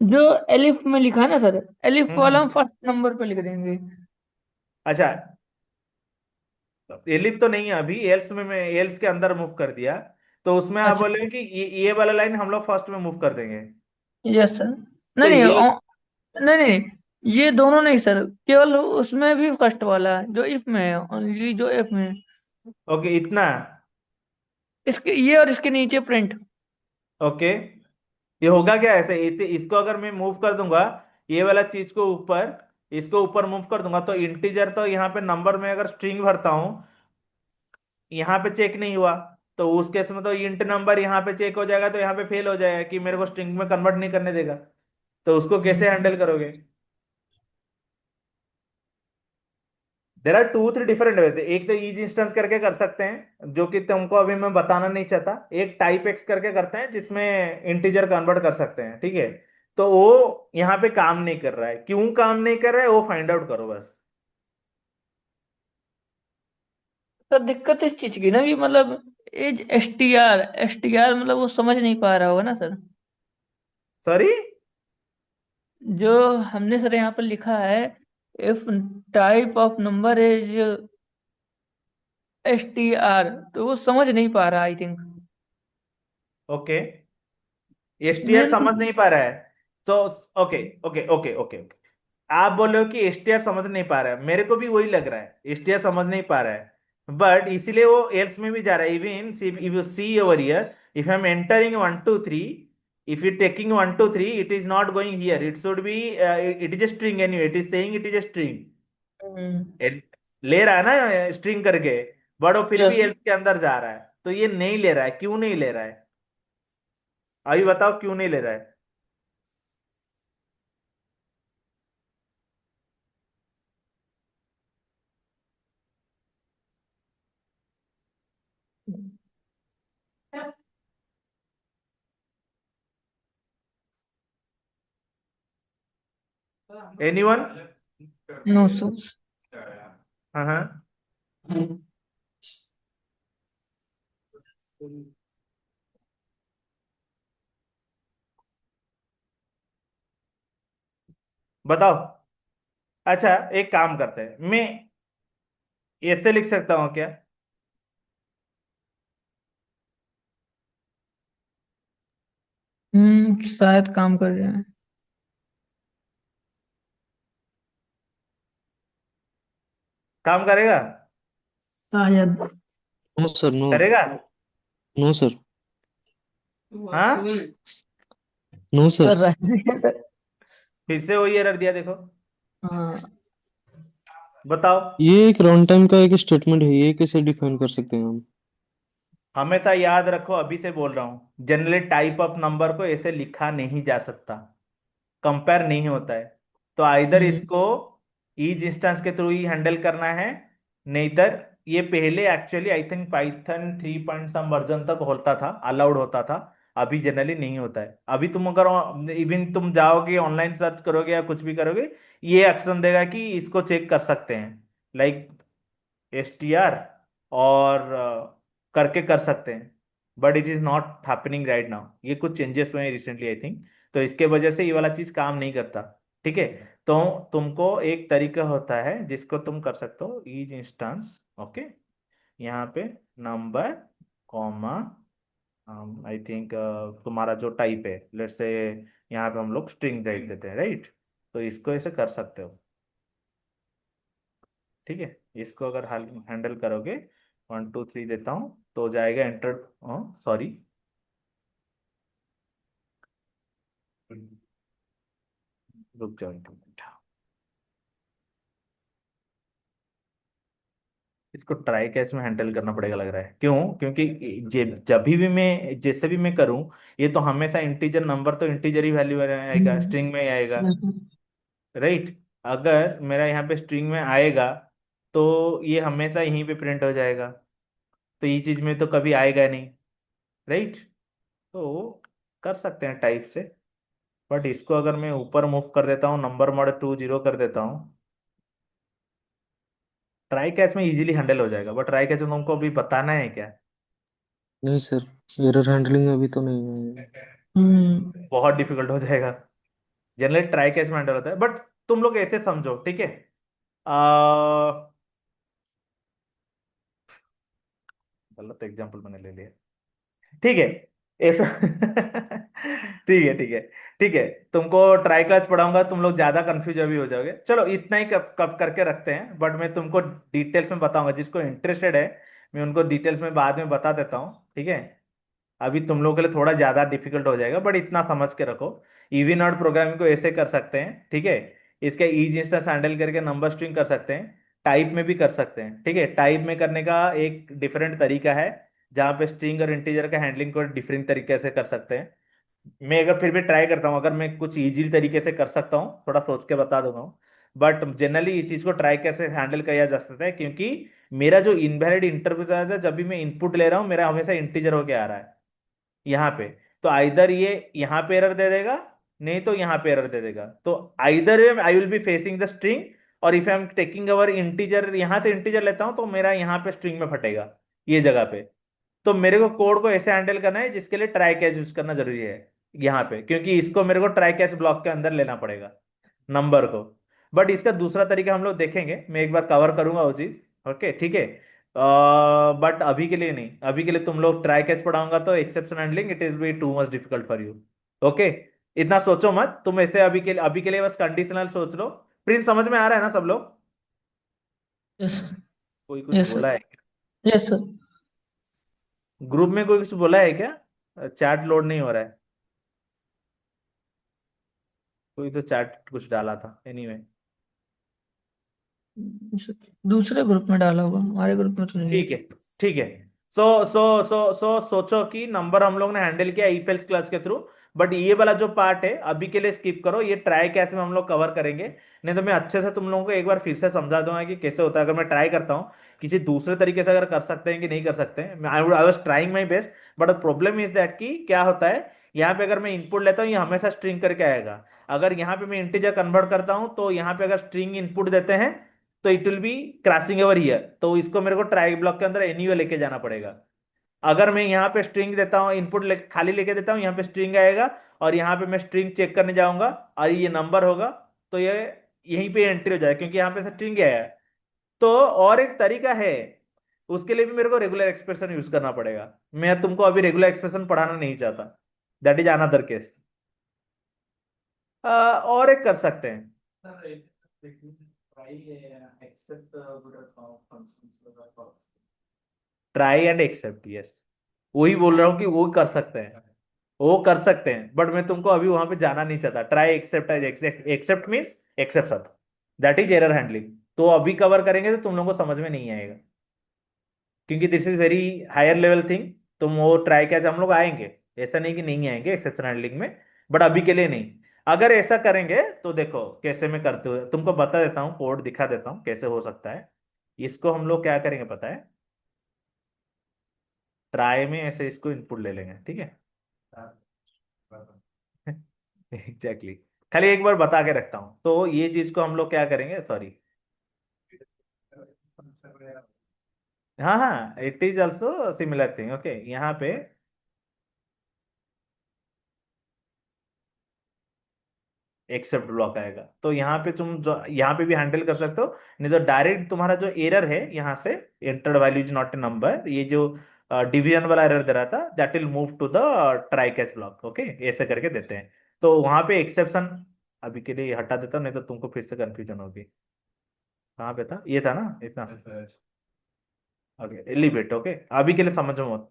जो एलिफ में लिखा है ना सर, एलिफ वाला हम हम्म। फर्स्ट नंबर पे लिख देंगे। अच्छा, एलिफ तो नहीं है अभी, एल्स में मैं एल्स के अंदर मूव कर दिया, तो उसमें आप अच्छा बोले कि ये वाला लाइन हम लोग फर्स्ट में मूव कर देंगे। Yes sir. तो नहीं नहीं ये, नहीं नहीं, ये दोनों नहीं सर, केवल उसमें भी फर्स्ट वाला जो इफ में है, ओनली जो इफ में है। ओके, इतना। इसके ये और इसके नीचे प्रिंट। ओके, ये होगा क्या ऐसे, इसको अगर मैं मूव कर दूंगा, ये वाला चीज को ऊपर, इसको ऊपर मूव कर दूंगा, तो इंटीजर तो यहाँ पे नंबर में अगर स्ट्रिंग भरता हूँ, यहाँ पे चेक नहीं हुआ, तो उस केस में तो इंट नंबर यहाँ पे चेक हो जाएगा, तो यहाँ पे फेल हो जाएगा कि मेरे को स्ट्रिंग में कन्वर्ट नहीं करने देगा। तो उसको कैसे हैंडल करोगे? There are two three different way. एक तो ईज इंस्टेंस करके कर सकते हैं, जो कि तुमको अभी मैं बताना नहीं चाहता। एक टाइप एक्स करके करते हैं जिसमें इंटीजर कन्वर्ट कर सकते हैं, ठीक है? तो वो यहाँ पे काम नहीं कर रहा है, क्यों काम नहीं कर रहा है वो फाइंड आउट करो बस। सर दिक्कत इस चीज की ना कि मतलब एज एस टी आर मतलब वो समझ नहीं पा रहा होगा ना सर। सॉरी। जो हमने सर यहाँ पर लिखा है, if type of number is STR, तो वो समझ नहीं पा रहा I think. Okay, STR main समझ नहीं पा रहा है। तो okay, okay, okay, okay, okay, आप बोल रहे हो कि एसटीआर समझ नहीं पा रहा है, मेरे को भी वही लग रहा है, एसटीआर समझ नहीं पा रहा है। बट इसीलिए वो एल्स में भी जा रहा है। Even if you see over here, if I am entering 1 2 3, if you taking 1 2 3, it is not going here, it should be it is a string anyway, it is saying it is a string। ले रहा है ना string करके, but वो फिर भी yes. Else के अंदर जा रहा है, तो ये नहीं ले रहा है, क्यों नहीं ले रहा है? अभी बताओ क्यों नहीं ले रहा है? एनीवन? No sir. हाँ, हाँ, बताओ। अच्छा, एक काम करते हैं, मैं ऐसे लिख सकता हूँ क्या? शायद काम कर रहे हैं। काम करेगा? शायद। No sir, no. करेगा? No sir. हाँ, नो कर सर। रहा है सर। फिर से वही एरर दिया, देखो। हाँ बताओ। ये एक रन टाइम का एक स्टेटमेंट है, ये कैसे डिफाइन कर सकते हैं हम? हमेशा याद रखो, अभी से बोल रहा हूँ, जनरली टाइप ऑफ नंबर को ऐसे लिखा नहीं जा सकता, कंपेयर नहीं होता है। तो आइदर हम्म, इसको ईच इंस्टेंस के थ्रू ही हैंडल करना है, नहींतर ये पहले actually I think Python 3 point some version तक होता था, अलाउड होता था। अभी जनरली नहीं होता है। अभी तुम अगर इवन तुम जाओगे ऑनलाइन सर्च करोगे या कुछ भी करोगे, ये एक्शन देगा कि इसको चेक कर सकते हैं, लाइक एसटीआर, और करके कर सकते हैं। But it is not happening right now, ये कुछ चेंजेस हुए हैं रिसेंटली आई थिंक, तो इसके वजह से ये वाला चीज काम नहीं करता। ठीक है। तो तुमको एक तरीका होता है जिसको तुम कर सकते हो, ईच इंस्टेंस, ओके, यहाँ पे नंबर कॉमा, आई थिंक तुम्हारा जो टाइप है, लेट्स से यहाँ पे हम लोग स्ट्रिंग टाइप देते हैं, राइट। तो इसको ऐसे कर सकते हो, ठीक है। इसको अगर हाल हैंडल करोगे, 1 2 3 देता हूँ तो हो जाएगा एंटर, सॉरी, रुक जाओ 1 मिनट। इसको ट्राई कैच में हैंडल करना पड़ेगा लग रहा है, क्यों? क्योंकि जब भी मैं जैसे भी मैं करूं, ये तो हमेशा इंटीजर नंबर, तो इंटीजर ही वैल्यू आएगा, स्ट्रिंग में ही आएगा, राइट। अगर मेरा यहाँ पे स्ट्रिंग में आएगा तो ये हमेशा यहीं पे प्रिंट हो जाएगा, तो ये चीज में तो कभी आएगा नहीं, राइट। तो कर सकते हैं टाइप से, बट इसको अगर मैं ऊपर मूव कर देता हूँ, नंबर मॉड 2 0 कर देता हूँ, ट्राई कैच में इजीली हैंडल हो जाएगा। बट ट्राई कैच में तुमको अभी बताना है क्या? नहीं सर, एरर हैंडलिंग अभी तो नहीं है। बहुत डिफिकल्ट हो जाएगा। जनरली ट्राई कैच में हैंडल होता है, बट तुम लोग ऐसे समझो, ठीक है। आ, गलत एग्जाम्पल मैंने ले लिया, ठीक है। ऐसा ठीक है, ठीक है, ठीक है। तुमको ट्राई क्लास पढ़ाऊंगा, तुम लोग ज्यादा कंफ्यूज अभी हो जाओगे। चलो इतना ही कब कब करके रखते हैं, बट मैं तुमको डिटेल्स में बताऊंगा, जिसको इंटरेस्टेड है मैं उनको डिटेल्स में बाद में बता देता हूँ, ठीक है। अभी तुम लोगों के लिए थोड़ा ज्यादा डिफिकल्ट हो जाएगा, बट इतना समझ के रखो। इवन ऑड प्रोग्रामिंग को ऐसे कर सकते हैं, ठीक है। इसके ईज इंस्टेंस हैंडल करके नंबर स्ट्रिंग कर सकते हैं, टाइप में भी कर सकते हैं, ठीक है। टाइप में करने का एक डिफरेंट तरीका है, जहाँ पे स्ट्रिंग और इंटीजर का हैंडलिंग को डिफरेंट तरीके से कर सकते हैं। मैं अगर फिर भी ट्राई करता हूँ, अगर मैं कुछ इजी तरीके से कर सकता हूँ, थोड़ा सोच के बता दूंगा, बट जनरली ये चीज को ट्राई कैसे हैंडल किया जा सकता है, क्योंकि मेरा जो इनवैलिड इंटरप्रेटर है, जब भी मैं इनपुट ले रहा हूँ, मेरा हमेशा इंटीजर होके आ रहा है यहाँ पे। तो आइदर ये यहाँ पे एरर दे देगा, नहीं तो यहाँ पे एरर दे देगा। तो either way I will be facing the string, और if I am taking our integer, यहाँ से इंटीजर लेता हूँ तो मेरा यहाँ पे स्ट्रिंग में फटेगा, ये जगह पे। तो मेरे को कोड को ऐसे हैंडल करना है, जिसके लिए ट्राई कैच यूज करना जरूरी है यहाँ पे, क्योंकि इसको मेरे को ट्राई कैच ब्लॉक के अंदर लेना पड़ेगा, नंबर को। बट इसका दूसरा तरीका हम लोग देखेंगे, मैं एक बार कवर करूंगा वो चीज, ओके, ठीक है। बट अभी के लिए नहीं, अभी के लिए तुम लोग ट्राई कैच पढ़ाऊंगा तो exception handling it is be too much difficult for you, okay. इतना सोचो मत तुम ऐसे, अभी के लिए बस कंडीशनल सोच लो। प्रिंट समझ में आ रहा है ना सब लोग? यस कोई कुछ यस बोला है? Yes sir. ग्रुप में कोई कुछ बोला है क्या? चैट लोड नहीं हो रहा है, कोई तो चैट कुछ डाला था, एनीवे। दूसरे ग्रुप में डाला होगा, हमारे ग्रुप में तो नहीं है। ठीक है, ठीक है। सोचो कि नंबर हम लोग ने हैंडल किया ईपेल्स क्लच के थ्रू, बट ये वाला जो पार्ट है अभी के लिए स्किप करो, ये ट्राई कैसे में हम लोग कवर करेंगे। नहीं तो मैं अच्छे से तुम लोगों को एक बार फिर से समझा दूंगा कि कैसे होता है, अगर मैं ट्राई करता हूँ किसी दूसरे तरीके से, अगर कर सकते हैं कि नहीं कर सकते हैं। I was trying my best, but problem is that कि क्या होता है, यहाँ पे अगर मैं इनपुट लेता हूँ, ये हमेशा स्ट्रिंग करके आएगा। अगर यहाँ पे मैं इंटीजर कन्वर्ट करता हूँ, तो यहाँ पे अगर स्ट्रिंग इनपुट देते हैं तो it will B crossing over here, तो इसको मेरे को ट्राई ब्लॉक के अंदर एनीवे लेके जाना पड़ेगा। अगर मैं यहाँ पे स्ट्रिंग देता हूँ, खाली लेके देता हूँ, यहाँ पे स्ट्रिंग आएगा, और यहाँ पे मैं स्ट्रिंग चेक करने जाऊंगा और ये नंबर होगा, तो ये यहीं पे एंट्री हो जाएगा, क्योंकि यहाँ पे स्ट्रिंग आया है। तो और एक तरीका है, उसके लिए भी मेरे को रेगुलर एक्सप्रेशन यूज करना पड़ेगा। मैं तुमको अभी रेगुलर एक्सप्रेशन पढ़ाना नहीं चाहता, दैट इज अनदर केस। और एक कर सकते हैं, ट्राई एंड एक्सेप्ट, यस, वही बोल रहा हूँ कि वो कर सकते हैं, वो कर सकते हैं, बट मैं तुमको अभी वहां पे जाना नहीं चाहता। Try except as except means exception, that is error handling. तो अभी कवर करेंगे तो तुम लोगों को समझ में नहीं आएगा, क्योंकि this is very higher level thing. तुम वो ट्राई कैच हम लोग आएंगे, ऐसा नहीं कि नहीं आएंगे एक्सेप्शन हैंडलिंग में, बट अभी के लिए नहीं। अगर ऐसा करेंगे तो देखो कैसे मैं करते हुए तुमको बता देता हूँ, कोड दिखा देता हूँ कैसे हो सकता है। इसको हम लोग क्या करेंगे पता है, ट्राई में ऐसे इसको इनपुट ले लेंगे, ठीक है। एग्जैक्टली खाली एक बार बता के रखता हूँ, तो ये चीज को हम लोग क्या करेंगे, सॉरी, हाँ हाँ, it is also similar thing, okay. यहाँ पे एक्सेप्ट ब्लॉक आएगा। तो यहाँ पे तुम जो यहाँ पे भी हैंडल कर सकते हो, नहीं तो डायरेक्ट तुम्हारा जो एरर है यहाँ से, entered value is not a number, ये जो डिवीजन वाला एरर दे रहा था, that will move to the try catch block. Okay, ऐसे करके देते हैं। तो वहां पे एक्सेप्शन अभी के लिए हटा देता हूं, नहीं तो तुमको फिर से कंफ्यूजन होगी। कहाँ पे था, ये था ना इतना। Okay, leave it. ओके, अभी के लिए समझो मत,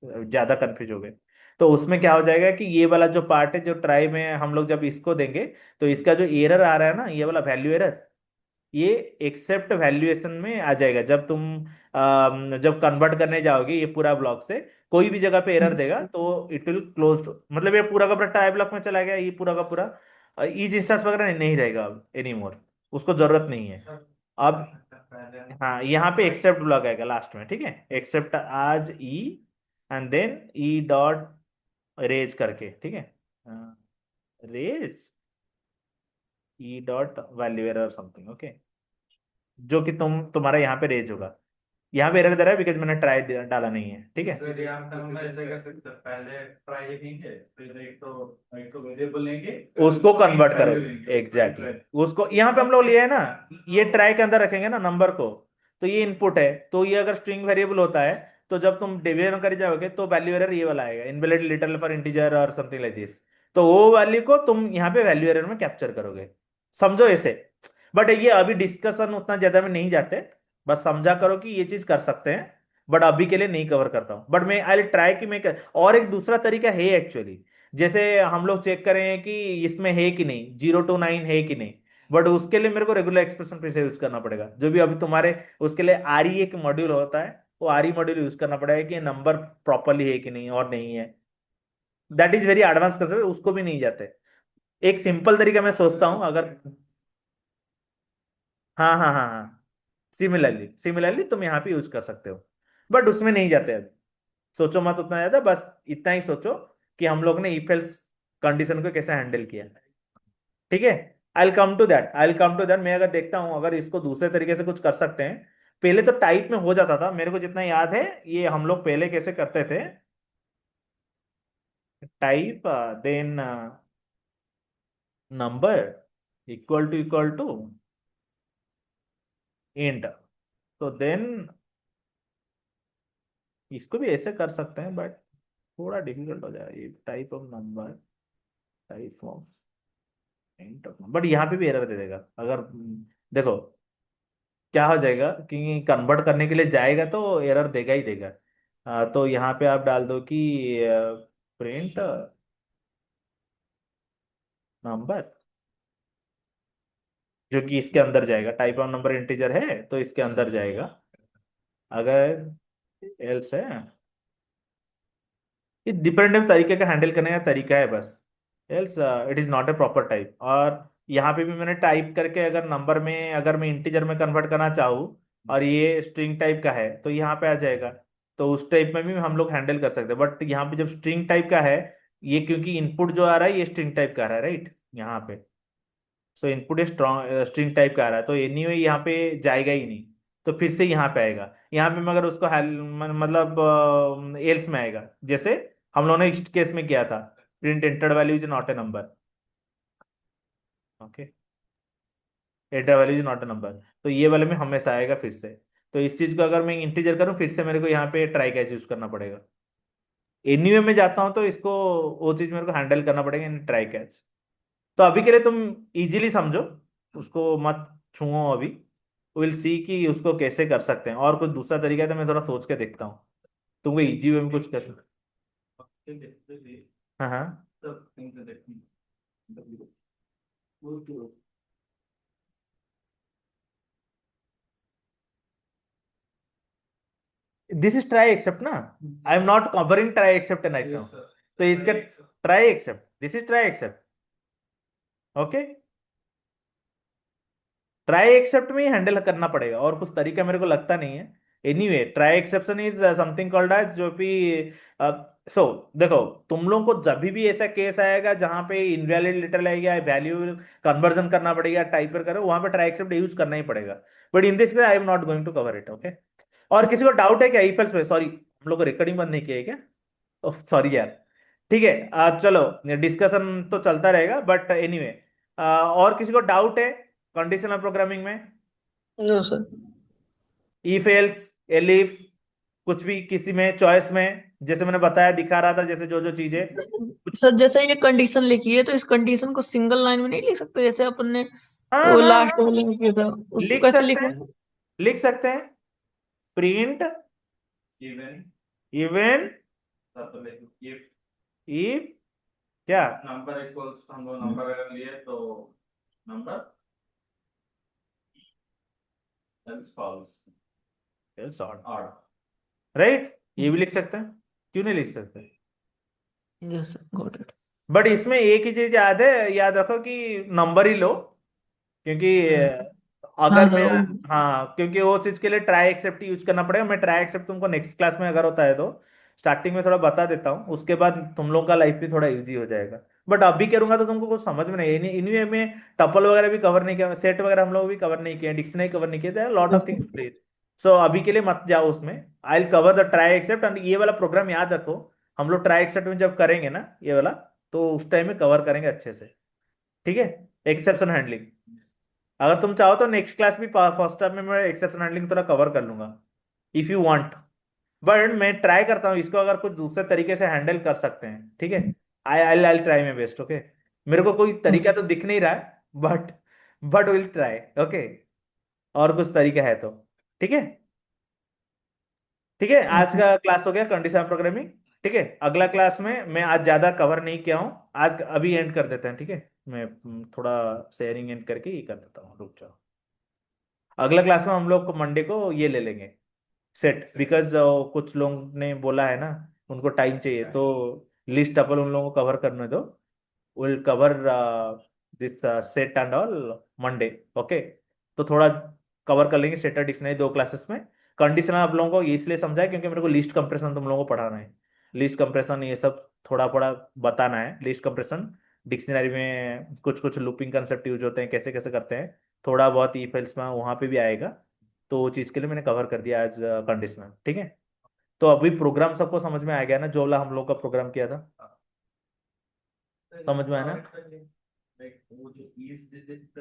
ज्यादा कंफ्यूज हो गए। तो उसमें क्या हो जाएगा कि ये वाला जो पार्ट है, जो ट्राई में हम लोग जब इसको देंगे, तो इसका जो एरर आ रहा है ना, ये वाला वैल्यू एरर, ये एक्सेप्ट वैल्यूएशन में आ जाएगा। जब तुम जब कन्वर्ट करने जाओगे ये पूरा ब्लॉक से, कोई भी जगह पे एरर देगा तो इट विल क्लोज, मतलब ये पूरा का पूरा ट्राई ब्लॉक में चला गया, ये पूरा का पूरा ईज इंस्टेंस वगैरह नहीं रहेगा अब एनी मोर, उसको जरूरत नहीं है अब। हाँ, यहाँ पे एक्सेप्ट ब्लॉक आएगा लास्ट में, ठीक है, except as E and then E dot raise करके, ठीक है, raise E dot value error something. Okay, जो कि तुम्हारा यहाँ पे रेज होगा। यहाँ पे एरर दे रहा है बिकॉज मैंने ट्राई डाला नहीं है, ठीक है। फिर यहाँ पे हम ऐसे कर सकते हैं, पहले ट्राई लिखेंगे, फिर एक तो वेरिएबल लेंगे, फिर उसको उसको कन्वर्ट int करो, value देंगे, उसको int एग्जैक्टली value। उसको यहाँ पे हम लोग लिए है ना, ये ट्राई के अंदर रखेंगे ना नंबर को, तो ये इनपुट है, तो ये अगर स्ट्रिंग वेरिएबल होता है, तो जब तुम डिवीजन कर जाओगे तो वैल्यू एरर ये वाला आएगा, इनवैलिड लिटिल फॉर इंटीजर और समथिंग लाइक दिस। तो वो वैल्यू को तुम यहाँ पे वैल्यू एरर में कैप्चर करोगे, समझो ऐसे। बट ये अभी डिस्कशन उतना ज्यादा में नहीं जाते, बस समझा करो कि ये चीज कर सकते हैं, बट अभी के लिए नहीं कवर करता हूँ। बट मैं आई ट्राई कि मैं और एक दूसरा तरीका है एक्चुअली, जैसे हम लोग चेक करें कि इसमें है कि नहीं, 0 to 9 है कि नहीं, बट उसके लिए मेरे को रेगुलर एक्सप्रेशन फिर से यूज करना पड़ेगा, जो भी अभी तुम्हारे उसके लिए आर ई एक मॉड्यूल होता है, वो आर ई मॉड्यूल यूज करना पड़ेगा कि नंबर प्रॉपरली है कि नहीं और नहीं है। दैट इज वेरी एडवांस कर, उसको भी नहीं जाते। एक सिंपल तरीका मैं सोचता हूँ अगर, हाँ हाँ हाँ हाँ, सिमिलरली सिमिलरली तुम यहाँ पे यूज कर सकते हो, बट उसमें नहीं जाते अभी। सोचो मत उतना ज्यादा, बस इतना ही सोचो कि हम लोग ने इफ एल्स कंडीशन को कैसे हैंडल किया, ठीक है। I will come to that मैं अगर देखता हूं अगर इसको दूसरे तरीके से कुछ कर सकते हैं। पहले तो टाइप में हो जाता था, मेरे को जितना याद है, ये हम लोग पहले कैसे करते थे, type then number equal to int, तो देन इसको भी ऐसे कर सकते हैं, बट थोड़ा डिफिकल्ट हो जाएगा, ये type of number, type of int of number, but यहाँ पे भी एरर दे देगा अगर, देखो क्या हो जाएगा कि कन्वर्ट करने के लिए जाएगा तो एरर देगा ही देगा। तो यहाँ पे आप डाल दो कि प्रिंट नंबर, जो कि इसके अंदर जाएगा, टाइप ऑफ नंबर इंटीजर है तो इसके अंदर जाएगा। अगर एल्स है, ये डिपेंडेंट तरीके का हैंडल करने का तरीका है बस, else it is not A proper type. और यहाँ पे भी मैंने टाइप करके अगर नंबर में, अगर मैं इंटीजर में कन्वर्ट करना चाहूँ और ये स्ट्रिंग टाइप का है तो यहाँ पे आ जाएगा। तो उस टाइप में भी हम लोग हैंडल कर सकते हैं, बट यहाँ पे जब स्ट्रिंग टाइप का है, ये क्योंकि इनपुट जो आ रहा है ये स्ट्रिंग टाइप का आ रहा है, राइट, यहाँ पे। सो इनपुट स्ट्रॉन्ग स्ट्रिंग टाइप का आ रहा है, तो एनीवे यहाँ पे जाएगा ही नहीं, तो फिर से यहाँ पे आएगा। यहाँ पे मगर उसको मतलब एल्स में आएगा, जैसे हम लोगों ने इस केस में किया था, print entered value is not a number. Okay, enter value is not a number, तो ये वाले में हमेशा आएगा फिर से। तो इस चीज को अगर मैं इंटीजर करूँ, फिर से मेरे को यहाँ पे ट्राई कैच यूज करना पड़ेगा। एनीवे में जाता हूँ तो इसको, वो चीज मेरे को हैंडल करना पड़ेगा इन ट्राई कैच। तो अभी के लिए तुम इजीली समझो, उसको मत छुओ अभी, विल सी कि उसको कैसे कर सकते हैं, और कुछ दूसरा तरीका है तो मैं थोड़ा सोच के देखता हूँ तुमको इजी वे में कुछ कर सकते। हाँ हाँ, दिस इज ट्राई एक्सेप्ट ना, I am not covering try except right now, तो इसका try except, this is try except. Okay, try except में ही हैंडल करना पड़ेगा, और कुछ तरीका मेरे को लगता नहीं है। Anyway try exception is something called as, जो भी सो देखो, तुम लोग को जब भी ऐसा केस आएगा जहां पे इनवैलिड लेटर लगेगा, वैल्यू कन्वर्जन करना पड़ेगा, टाइपर करो, वहां पे ट्राई एक्सेप्ट यूज करना ही पड़ेगा। But in this case I am not going to cover it. Okay, और किसी को डाउट है क्या ईफेल्स में? सॉरी, हम लोग को रिकॉर्डिंग बंद नहीं किया है क्या? सॉरी यार, ठीक है, चलो डिस्कशन तो चलता रहेगा, बट एनीवे और किसी को डाउट है कंडीशनल प्रोग्रामिंग में? No sir. If else, elif, कुछ भी किसी में चॉइस में, जैसे मैंने बताया दिखा रहा था, जैसे जो जो चीजें कुछ। सर जैसे ये कंडीशन लिखी है तो इस कंडीशन को सिंगल लाइन में नहीं लिख सकते, जैसे अपन ने हाँ वो हाँ लास्ट हाँ, वाले में किया था, उसको लिख कैसे सकते हैं, लिखेंगे? लिख सकते हैं। Print even even if if क्या? नंबर इक्वल्स, हम लोग नंबर अगर लिए तो number, else false, odd. Right, ये भी लिख सकते हैं, क्यों नहीं लिख सकते? Yes sir, got it. But इसमें एक ही चीज याद है, याद रखो कि नंबर ही लो, क्योंकि हाँ अगर सर मैं, वो। हाँ, क्योंकि वो चीज के लिए ट्राई एक्सेप्ट यूज करना पड़ेगा। मैं ट्राई एक्सेप्ट तुमको नेक्स्ट क्लास में अगर होता है तो स्टार्टिंग में थोड़ा बता देता हूँ, उसके बाद तुम लोग का लाइफ भी थोड़ा इजी हो जाएगा। बट अभी करूंगा तो तुमको कुछ समझ में नहीं, इनमें में टपल वगैरह भी कवर नहीं किया, सेट वगैरह हम लोग भी कवर नहीं किए, डिक्शनरी कवर नहीं किए, lot yes of sir. Things please. So अभी के लिए मत जाओ उसमें। I will cover the try except, and ये वाला प्रोग्राम याद रखो, हम लोग ट्राई एक्सेप्ट में जब करेंगे ना ये वाला, तो उस टाइम में कवर करेंगे अच्छे से, ठीक है? एक्सेप्शन हैंडलिंग, अगर तुम चाहो तो नेक्स्ट क्लास भी फर्स्ट टर्म में मैं एक्सेप्शन हैंडलिंग थोड़ा कवर कर लूंगा, इफ यू वांट। बट मैं ट्राई करता हूँ इसको, अगर कुछ दूसरे तरीके से हैंडल कर सकते हैं, ठीक है? I I I try my best, okay? मेरे को कोई यस तरीका तो दिख नहीं रहा है, बट विल ट्राई, ओके? और कुछ तरीका है तो, ठीक है? ठीक है, आज ओके। का क्लास हो गया कंडीशन प्रोग्रामिंग। ठीक है, अगला क्लास में मैं आज ज्यादा कवर नहीं किया हूँ, आज अभी एंड कर देते हैं, ठीक है? मैं थोड़ा शेयरिंग एंड करके ही कर देता हूँ, रुक जाओ। अगला क्लास में हम लोग को मंडे को ये ले लेंगे, सेट, बिकॉज कुछ लोग ने बोला है ना, उनको टाइम चाहिए, तो लिस्ट अपन उन लोगों को कवर करने दो। Will cover this set and all Monday, okay? तो थोड़ा कवर कर लेंगे सेट और डिक्शनरी, दो क्लासेस में। कंडीशनल आप लोगों को ये इसलिए समझा है क्योंकि मेरे को लिस्ट कंप्रेशन तुम लोगों को पढ़ाना है, लिस्ट कंप्रेशन ये सब थोड़ा थोड़ा बताना है। लिस्ट कंप्रेशन डिक्शनरी में कुछ कुछ लूपिंग कंसेप्ट यूज होते हैं, कैसे कैसे करते हैं, थोड़ा बहुत ई फाइल्स में वहाँ पे भी आएगा। तो वो चीज़ के लिए मैंने कवर कर दिया आज कंडीशनल, ठीक है? तो अभी प्रोग्राम सबको समझ में आ गया ना, जो वाला हम लोग का प्रोग्राम किया था, समझ में आया ना? लाइक वो जो इज डिजिट